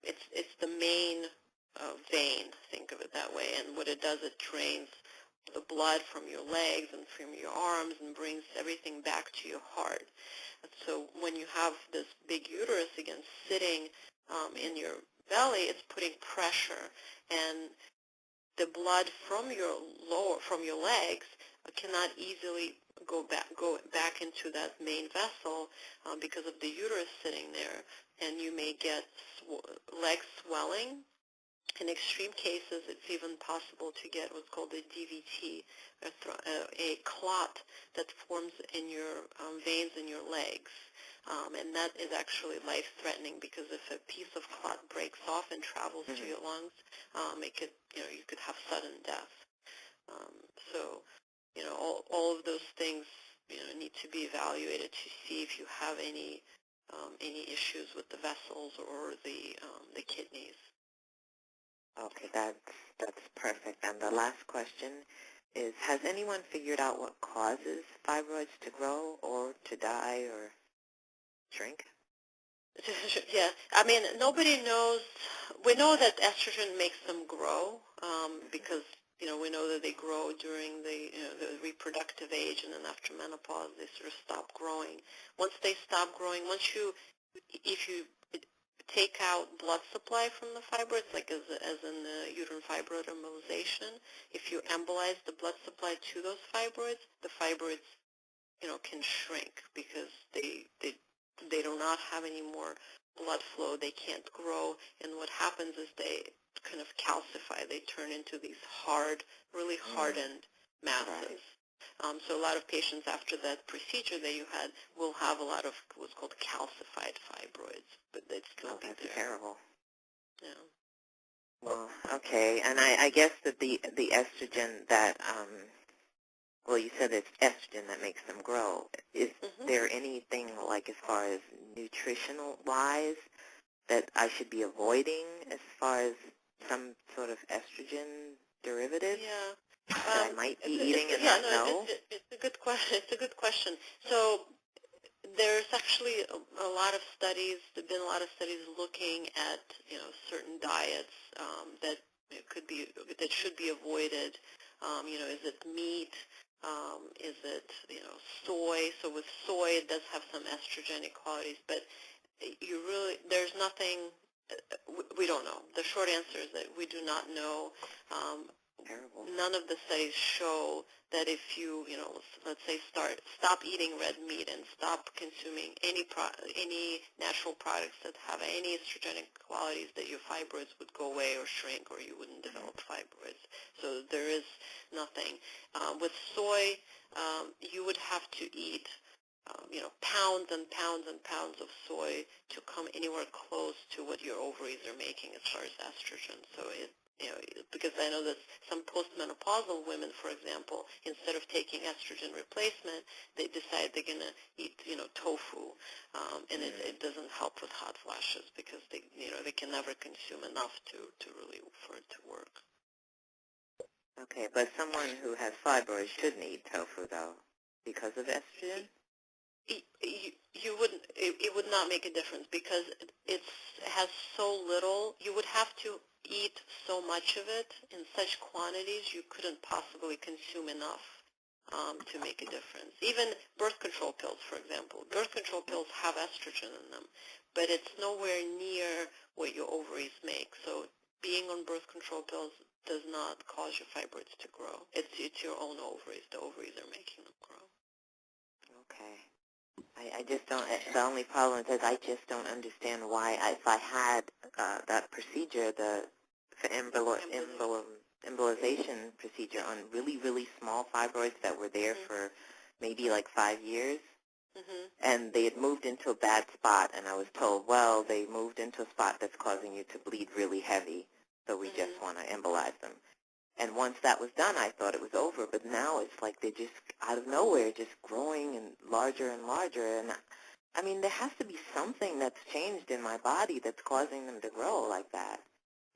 [SPEAKER 2] it's the main vein, think of it that way, and what it does, it drains the blood from your legs and from your arms and brings everything back to your heart. And so when you have this big uterus, again, sitting in your belly, it's putting pressure, and the blood from your legs cannot easily go back into that main vessel because of the uterus sitting there, and you may get leg swelling. In extreme cases, it's even possible to get what's called a DVT, a clot that forms in your veins in your legs. And that is actually life-threatening, because if a piece of clot breaks off and travels to your lungs, you could have sudden death. So, all of those things, need to be evaluated to see if you have any issues with the vessels or the kidneys.
[SPEAKER 6] Okay, that's perfect. And the last question is, has anyone figured out what causes fibroids to grow or to die or shrink?
[SPEAKER 2] Yeah, I mean, nobody knows. We know that estrogen makes them grow because, we know that they grow during the reproductive age, and then after menopause, they sort of stop growing. Once they stop growing, if you take out blood supply from the fibroids, like as in the uterine fibroid embolization, if you embolize the blood supply to those fibroids, the fibroids, can shrink because they do not have any more blood flow. They can't grow, and what happens is they kind of calcify. They turn into these really hardened masses. So a lot of patients after that procedure that you had will have a lot of what's called calcified fibroids, but they'd still be
[SPEAKER 6] that's
[SPEAKER 2] there.
[SPEAKER 6] Terrible.
[SPEAKER 2] Yeah.
[SPEAKER 6] Well, okay, and I guess that the estrogen that well, you said it's estrogen that makes them grow. Is there anything, like, as far as nutritional-wise, that I should be avoiding as far as some sort of estrogen derivative that I might be eating and not know?
[SPEAKER 2] It's a good question. It's a good question. So there's actually a lot of studies. There've been a lot of studies looking at certain diets that should be avoided. Is it meat? Is it soy? So with soy, it does have some estrogenic qualities, but there's nothing. We don't know. The short answer is that we do not know.
[SPEAKER 6] Terrible.
[SPEAKER 2] None of the studies show that if you, let's say stop eating red meat and stop consuming any natural products that have any estrogenic qualities, that your fibroids would go away or shrink, or you wouldn't develop fibroids. So there is nothing. With soy, you would have to eat pounds and pounds and pounds of soy to come anywhere close to what your ovaries are making as far as estrogen. So because I know that some postmenopausal women, for example, instead of taking estrogen replacement, they decide they're going to eat, tofu, and it doesn't help with hot flashes because they can never consume enough to really for it to work.
[SPEAKER 6] Okay, but someone who has fibroids shouldn't eat tofu, though, because of estrogen?
[SPEAKER 2] You wouldn't. It would not make a difference because it has so little. You would have to eat so much of it in such quantities you couldn't possibly consume enough to make a difference. Even birth control pills, for example. Birth control pills have estrogen in them, but it's nowhere near what your ovaries make. So being on birth control pills does not cause your fibroids to grow. It's your own ovaries. The ovaries are making them grow.
[SPEAKER 6] Okay. I just don't, the only problem is I just don't understand why, if I had that procedure, the embolization procedure on really, really small fibroids that were there for maybe like 5 years, and they had moved into a bad spot, and I was told, well, they moved into a spot that's causing you to bleed really heavy, so we just want to embolize them. And once that was done, I thought it was over, but now it's like they're just out of nowhere, just growing and larger, and I mean, there has to be something that's changed in my body that's causing them to grow like that.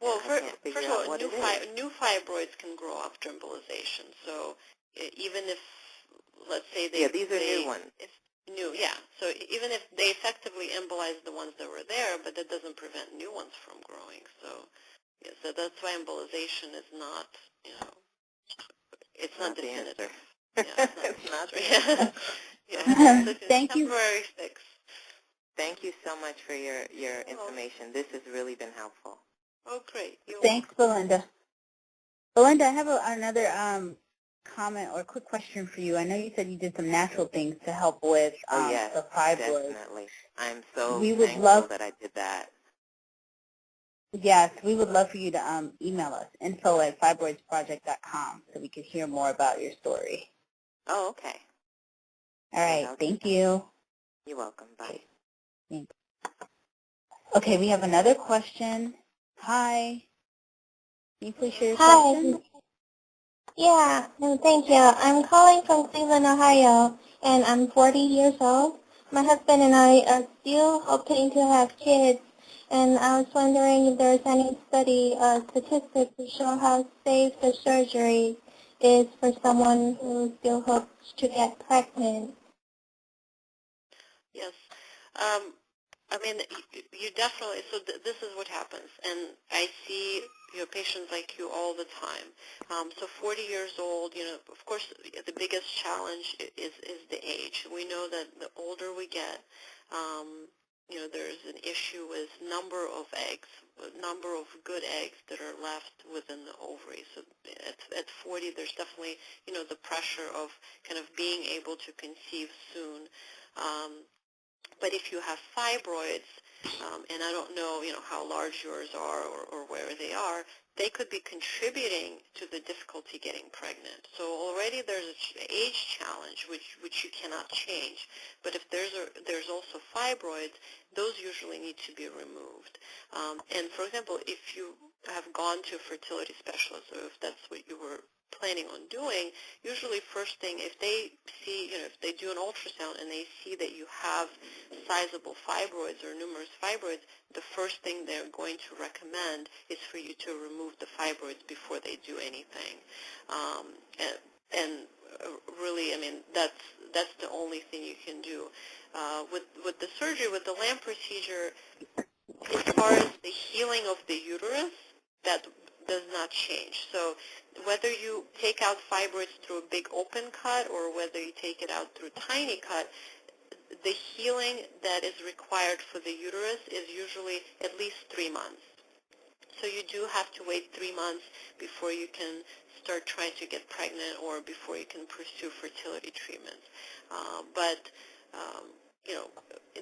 [SPEAKER 2] Well, first of all, new fibroids can grow after embolization. So even if, let's say
[SPEAKER 6] these are new ones.
[SPEAKER 2] New, yeah. So even if they effectively embolize the ones that were there, but that doesn't prevent new ones from growing. So so that's why embolization is not, it's not definitive. Yeah, it's not the answer. It's a temporary fix.
[SPEAKER 6] Thank you so much for your information. This has really been helpful.
[SPEAKER 2] Oh, great.
[SPEAKER 1] Thanks, Belinda. Belinda, I have another comment or quick question for you. I know you said you did some natural things to help with the fibroids.
[SPEAKER 6] Definitely. I'm so thankful that I did that.
[SPEAKER 1] Yes, we would love for you to email us, info@fibroidsproject.com, so we could hear more about your story.
[SPEAKER 6] Oh, okay.
[SPEAKER 1] All right. Thank you.
[SPEAKER 6] You're welcome. Bye.
[SPEAKER 1] Thanks. Okay, we have another question. Hi. Can you please share your question?
[SPEAKER 7] Yeah, no, thank you. I'm calling from Cleveland, Ohio, and I'm 40 years old. My husband and I are still hoping to have kids, And I was wondering if there's any study statistics to show how safe the surgery is for someone who still hopes to get pregnant.
[SPEAKER 2] Yes. I mean, you definitely, so this is what happens, and I see patients like you all the time. So 40 years old, of course, the biggest challenge is the age. We know that the older we get, there's an issue with number of eggs, number of good eggs that are left within the ovary. So at 40, there's definitely, the pressure of kind of being able to conceive soon. But if you have fibroids, and I don't know, how large yours are or where they are, they could be contributing to the difficulty getting pregnant. So already there's an age challenge, which you cannot change. But if there's also fibroids, those usually need to be removed. And for example, if you have gone to a fertility specialist, or if that's what you were planning on doing, usually first thing, if they see, if they do an ultrasound and they see that you have sizable fibroids or numerous fibroids, the first thing they're going to recommend is for you to remove the fibroids before they do anything. And really, I mean, that's the only thing you can do. With the surgery, with the LAAM procedure, as far as the healing of the uterus, that does not change. So whether you take out fibroids through a big open cut or whether you take it out through tiny cut, the healing that is required for the uterus is usually at least 3 months. So you do have to wait 3 months before you can start trying to get pregnant or before you can pursue fertility treatments. But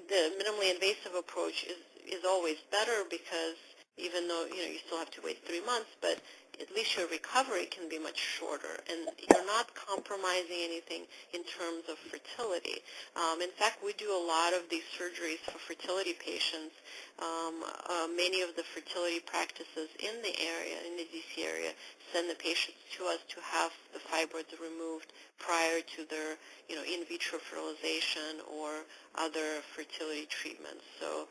[SPEAKER 2] the minimally invasive approach is always better because even though you still have to wait 3 months, but at least your recovery can be much shorter, and you're not compromising anything in terms of fertility. In fact, we do a lot of these surgeries for fertility patients. Many of the fertility practices in the area, in the DC area, send the patients to us to have the fibroids removed prior to their, in vitro fertilization or other fertility treatments. So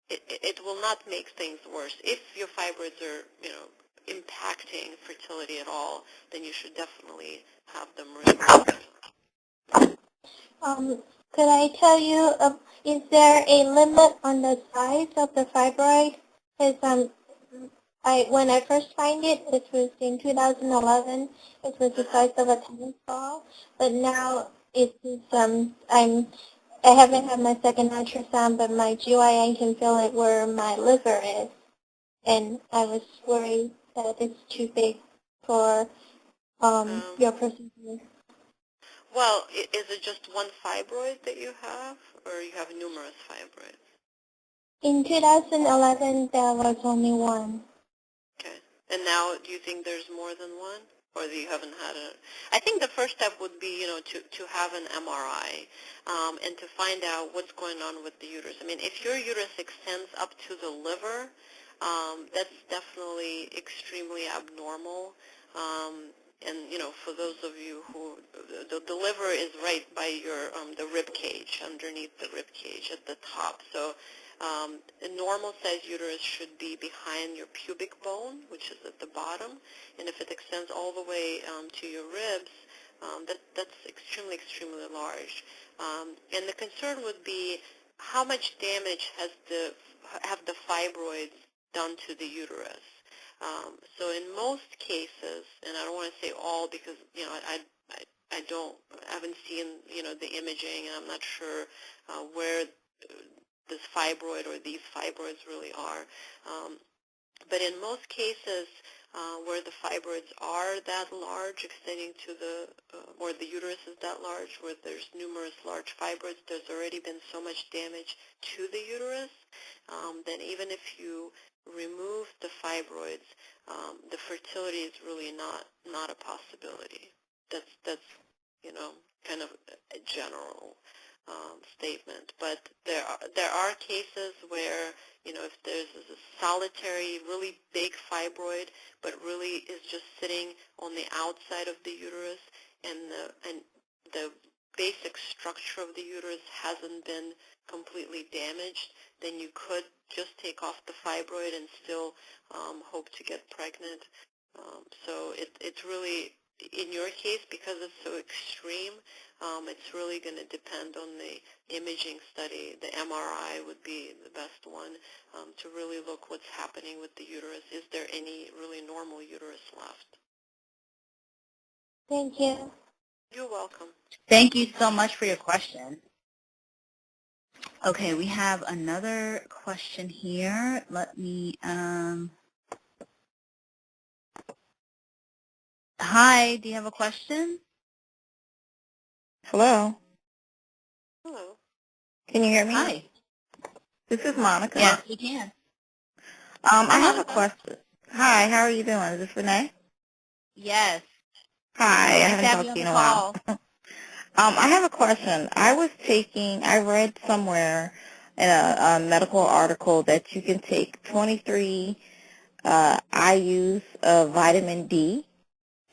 [SPEAKER 2] it will not make things worse. If your fibroids are, impacting fertility at all, then you should definitely have them removed.
[SPEAKER 7] Could I tell you, is there a limit on the size of the fibroid? Because when I first found it, it was in 2011. It was the size of a tennis ball, but now it is. I haven't had my second ultrasound, but my GYN can feel it where my liver is, and I was worried that it's too big for your procedure.
[SPEAKER 2] Well, is it just one fibroid that you have, or you have numerous fibroids?
[SPEAKER 7] In 2011, there was only one.
[SPEAKER 2] Okay. And now, do you think there's more than one, or that you haven't had it? I think the first step would be, to have an MRI and to find out what's going on with the uterus. I mean, if your uterus extends up to the liver, that's definitely extremely abnormal. And for those of you who the liver is right by your the rib cage, underneath the rib cage at the top. So a normal size uterus should be behind your pubic bone, which is at the bottom, and if it extends all the way to your ribs, that's extremely large. And the concern would be how much damage have the fibroids done to the uterus. So in most cases, and I don't want to say all because I haven't seen the imaging, and I'm not sure where this fibroid or these fibroids really are. But in most cases where the fibroids are that large, extending to or the uterus is that large, where there's numerous large fibroids, there's already been so much damage to the uterus, then even if you remove the fibroids, the fertility is really not a possibility. That's kind of a general statement. But there are cases where if there's a solitary, really big fibroid, but really is just sitting on the outside of the uterus, and the basic structure of the uterus hasn't been completely damaged, then you could just take off the fibroid and still hope to get pregnant. So it's really, in your case, because it's so extreme, it's really going to depend on the imaging study. The MRI would be the best one to really look what's happening with the uterus. Is there any really normal uterus left?
[SPEAKER 7] Thank you.
[SPEAKER 2] You're welcome.
[SPEAKER 1] Thank you so much for your question. Okay, we have another question here. Let me, hi, do you have a question?
[SPEAKER 6] Hello.
[SPEAKER 2] Hello.
[SPEAKER 6] Can you hear me?
[SPEAKER 1] Hi.
[SPEAKER 6] This is Monica.
[SPEAKER 1] Yes, we can.
[SPEAKER 6] I have a question. Hi, how are you doing? Is this Renee?
[SPEAKER 1] Yes.
[SPEAKER 6] Hi, I
[SPEAKER 1] Nice
[SPEAKER 6] haven't
[SPEAKER 1] to have
[SPEAKER 6] talked
[SPEAKER 1] you on
[SPEAKER 6] to you
[SPEAKER 1] the
[SPEAKER 6] in a while.
[SPEAKER 1] call.
[SPEAKER 6] I have a question. I read somewhere in a medical article that you can take 23 IUs of vitamin D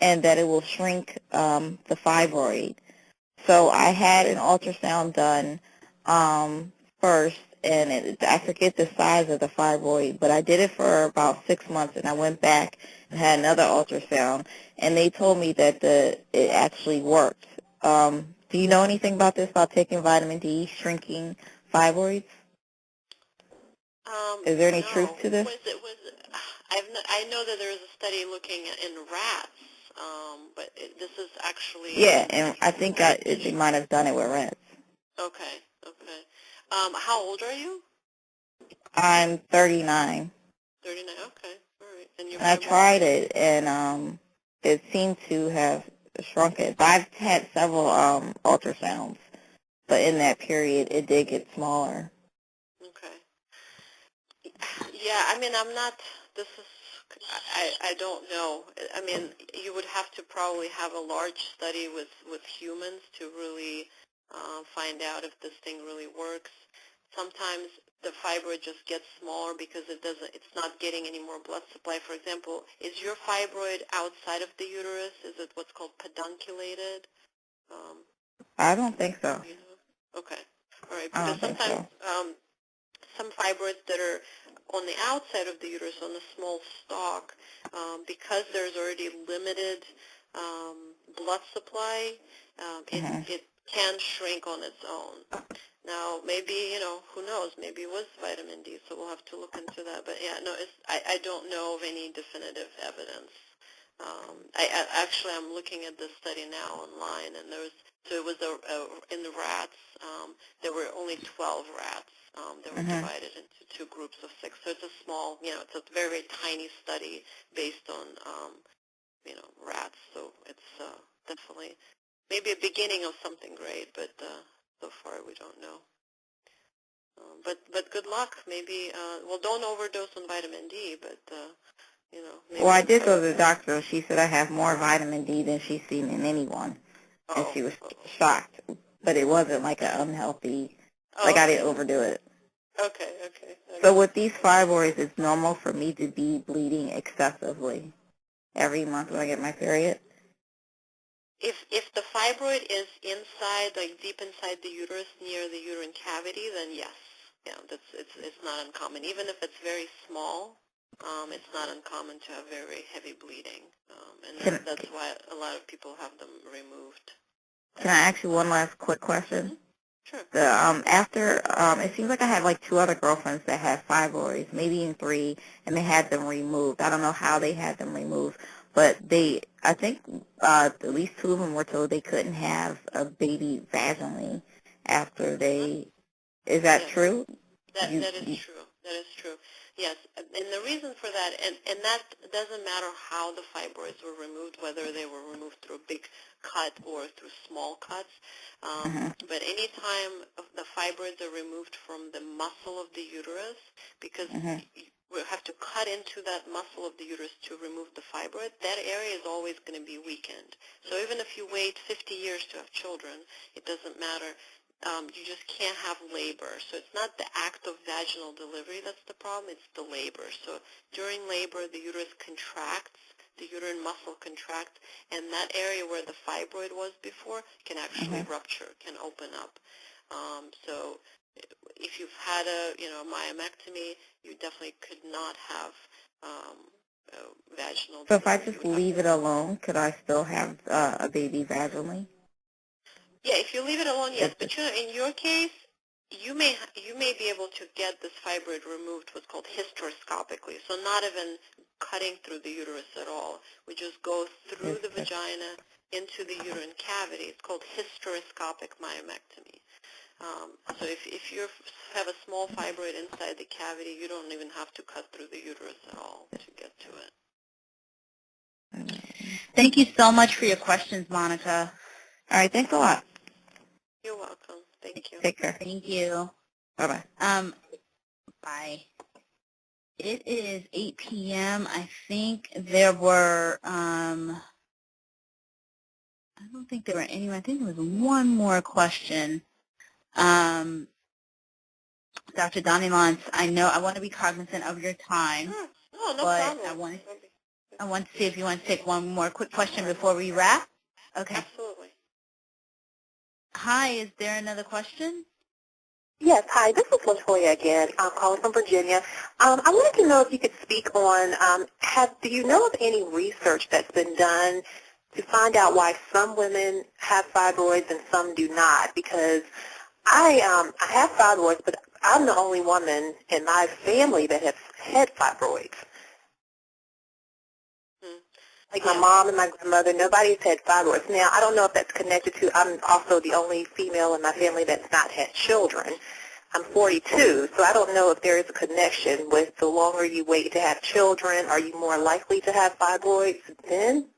[SPEAKER 6] and that it will shrink the fibroid. So I had an ultrasound done first, and I forget the size of the fibroid, but I did it for about 6 months, and I went back and had another ultrasound, and they told me that it actually worked. Do you know anything about this, about taking vitamin D, shrinking fibroids? Is there any truth to this?
[SPEAKER 2] I know that there is a study looking in rats, but this is actually...
[SPEAKER 6] Yeah, and I think they might have done it with rats.
[SPEAKER 2] Okay. How old are you?
[SPEAKER 6] I'm 39.
[SPEAKER 2] 39, okay. All right. And
[SPEAKER 6] I tried it, and it seemed to have shrunk it. But I've had several ultrasounds, but in that period, it did get smaller.
[SPEAKER 2] Okay. Yeah, I mean, I don't know. I mean, you would have to probably have a large study with humans to really find out if this thing really works. Sometimes the fibroid just gets smaller because it's not getting any more blood supply. For example, is your fibroid outside of the uterus? Is it what's called pedunculated?
[SPEAKER 6] I don't think so.
[SPEAKER 2] You know? Okay. All right.
[SPEAKER 6] I
[SPEAKER 2] Because
[SPEAKER 6] don't think
[SPEAKER 2] sometimes
[SPEAKER 6] so.
[SPEAKER 2] some fibroids that are on the outside of the uterus, on the small stalk, because there's already limited blood supply, it can shrink on its own. Now, maybe, who knows, maybe it was vitamin D, so we'll have to look into that. But, yeah, no, I don't know of any definitive evidence. I'm looking at this study now online, and it was in the rats, there were only 12 rats. They were divided into 2 groups of 6. So it's a small, it's a very, very tiny study based on, rats. So it's definitely maybe a beginning of something great, but so far we don't know. But good luck. Maybe, don't overdose on vitamin D, but, maybe.
[SPEAKER 6] Well, I did go to the doctor. She said I have more vitamin D than she's seen in anyone. And she was shocked. But it wasn't like an unhealthy, I didn't overdo it.
[SPEAKER 2] Okay.
[SPEAKER 6] So with these fibroids, it's normal for me to be bleeding excessively every month when I get my period?
[SPEAKER 2] If the fibroid is inside, like deep inside the uterus, near the uterine cavity, then yes. Yeah, it's not uncommon. Even if it's very small, it's not uncommon to have very heavy bleeding. And that's why a lot of people have them removed.
[SPEAKER 6] Can I ask you one last quick question?
[SPEAKER 2] Mm-hmm. Sure.
[SPEAKER 6] It seems like I had like 2 other girlfriends that had fibroids, maybe even 3, and they had them removed. I don't know how they had them removed, but I think at least 2 of them were told they couldn't have a baby vaginally after they, is that true?
[SPEAKER 2] That is true. That is true. Yes, and the reason for that, and that doesn't matter how the fibroids were removed, whether they were removed through a big cut or through small cuts, but any time the fibroids are removed from the muscle of the uterus, because we have to cut into that muscle of the uterus to remove the fibroid, that area is always going to be weakened. So even if you wait 50 years to have children, it doesn't matter. You just can't have labor. So it's not the act of vaginal delivery that's the problem, it's the labor. So during labor, the uterus contracts the uterine muscle contract, and that area where the fibroid was before can actually rupture, can open up. So if you've had a myomectomy, you definitely could not have vaginal.
[SPEAKER 6] So if I just leave it alone, could I still have a baby vaginally?
[SPEAKER 2] Yeah, if you leave it alone, yes. But in your case, you may be able to get this fibroid removed what's called hysteroscopically. So not even cutting through the uterus at all. We just go through the vagina into the uterine cavity. It's called hysteroscopic myomectomy. So if you have a small fibroid inside the cavity, you don't even have to cut through the uterus at all to get to it.
[SPEAKER 1] Thank you so much for your questions, Monica.
[SPEAKER 6] All right, thanks a lot.
[SPEAKER 2] You're welcome. Thank you.
[SPEAKER 6] Take care.
[SPEAKER 1] Thank you.
[SPEAKER 6] Bye-bye.
[SPEAKER 1] Bye. It is 8 p.m. I think there were, I don't think there were any, I think there was one more question. Dr. Danilyants, I know I want to be cognizant of your time,
[SPEAKER 2] Oh, no
[SPEAKER 1] but
[SPEAKER 2] problem.
[SPEAKER 1] I want to see if you want to take one more quick question before we wrap. Okay.
[SPEAKER 2] Absolutely.
[SPEAKER 1] Hi, is there another question?
[SPEAKER 4] Yes, hi, this is LaToya again. I'm calling from Virginia. I wanted to know if you could speak on, do you know of any research that's been done to find out why some women have fibroids and some do not? Because I have fibroids, but I'm the only woman in my family that has had fibroids. Like my mom and my grandmother, nobody's had fibroids. Now, I don't know if that's connected to, I'm also the only female in my family that's not had children. I'm 42, so I don't know if there is a connection with the longer you wait to have children, are you more likely to have fibroids then?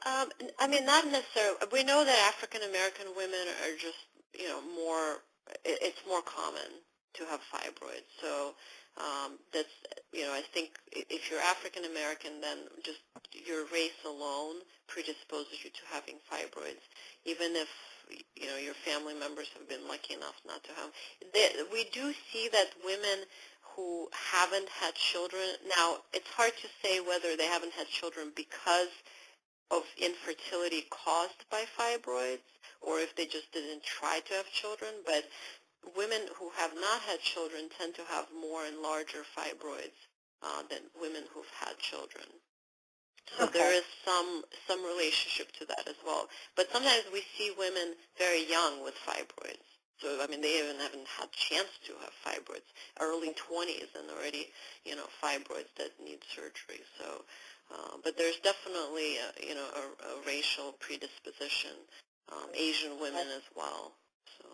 [SPEAKER 2] I mean, not necessarily. We know that African American women are just, more, it's more common to have fibroids. So that's, I think if you're African American, then just your race alone predisposes you to having fibroids, even if, your family members have been lucky enough not to have. We do see that women who haven't had children, now it's hard to say whether they haven't had children because of infertility caused by fibroids or if they just didn't try to have children, but women who have not had children tend to have more and larger fibroids than women who've had children. So there is some relationship to that as well. But sometimes we see women very young with fibroids. So, I mean, they even haven't had a chance to have fibroids, early 20s and already, fibroids that need surgery. So, but there's definitely, a racial predisposition, Asian women as well. So.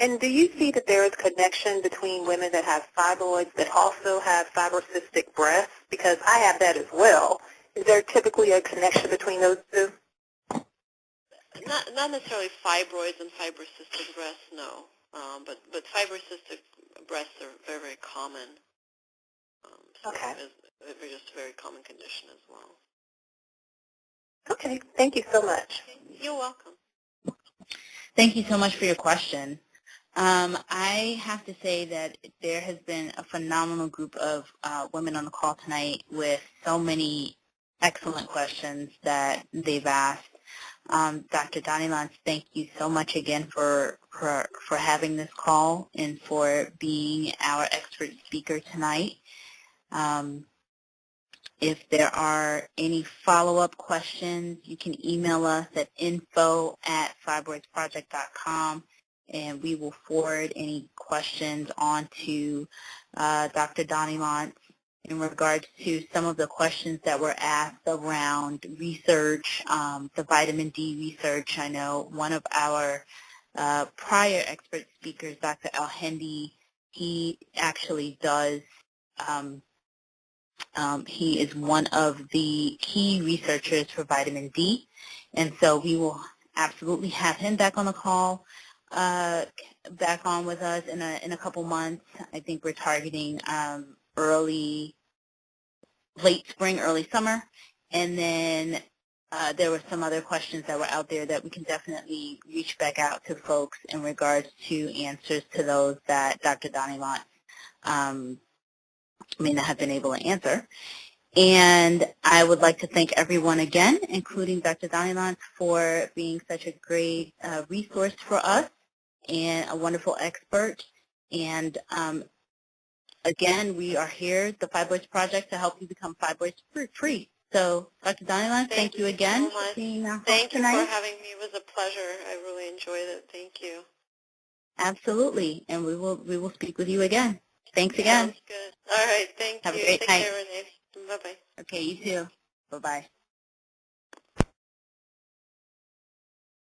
[SPEAKER 4] And do you see that there is connection between women that have fibroids that also have fibrocystic breasts? Because I have that as well. Is there typically a connection between those two?
[SPEAKER 2] Not necessarily fibroids and fibrocystic breasts, no. But fibrocystic breasts are very, very common. So it's just a very common condition as well.
[SPEAKER 4] Okay. Thank you so much.
[SPEAKER 2] Okay. You're welcome.
[SPEAKER 1] Thank you so much for your question. I have to say that there has been a phenomenal group of women on the call tonight with so many excellent questions that they've asked. Dr. Danilyants, thank you so much again for having this call and for being our expert speaker tonight. If there are any follow-up questions, you can email us at info@fibroidsproject.com. and we will forward any questions on to Dr. Danilyants in regards to some of the questions that were asked around research, the vitamin D research. I know one of our prior expert speakers, Dr. Al-Hendi, he actually does, he is one of the key researchers for vitamin D, and so we will absolutely have him back on the call. Back on with us in a couple months. I think we're targeting late spring, early summer, and then there were some other questions that were out there that we can definitely reach back out to folks in regards to answers to those that Dr. Danilyants may not have been able to answer. And I would like to thank everyone again, including Dr. Danilyants, for being such a great resource for us and a wonderful expert. And again, we are here, the Fibroids Project, to help you become fibroids free. So, Dr. Danilyants, thank you again
[SPEAKER 2] so much.
[SPEAKER 1] for being our host
[SPEAKER 2] Thank you
[SPEAKER 1] tonight.
[SPEAKER 2] for having me. It was a pleasure. I really enjoyed it. Thank you.
[SPEAKER 1] Absolutely, and we will speak with you again. Thanks again.
[SPEAKER 2] Sounds good. All right, thank you.
[SPEAKER 1] Have a great
[SPEAKER 2] Take
[SPEAKER 1] night.
[SPEAKER 2] care, Renee. Bye-bye.
[SPEAKER 1] Okay, you too. Bye-bye.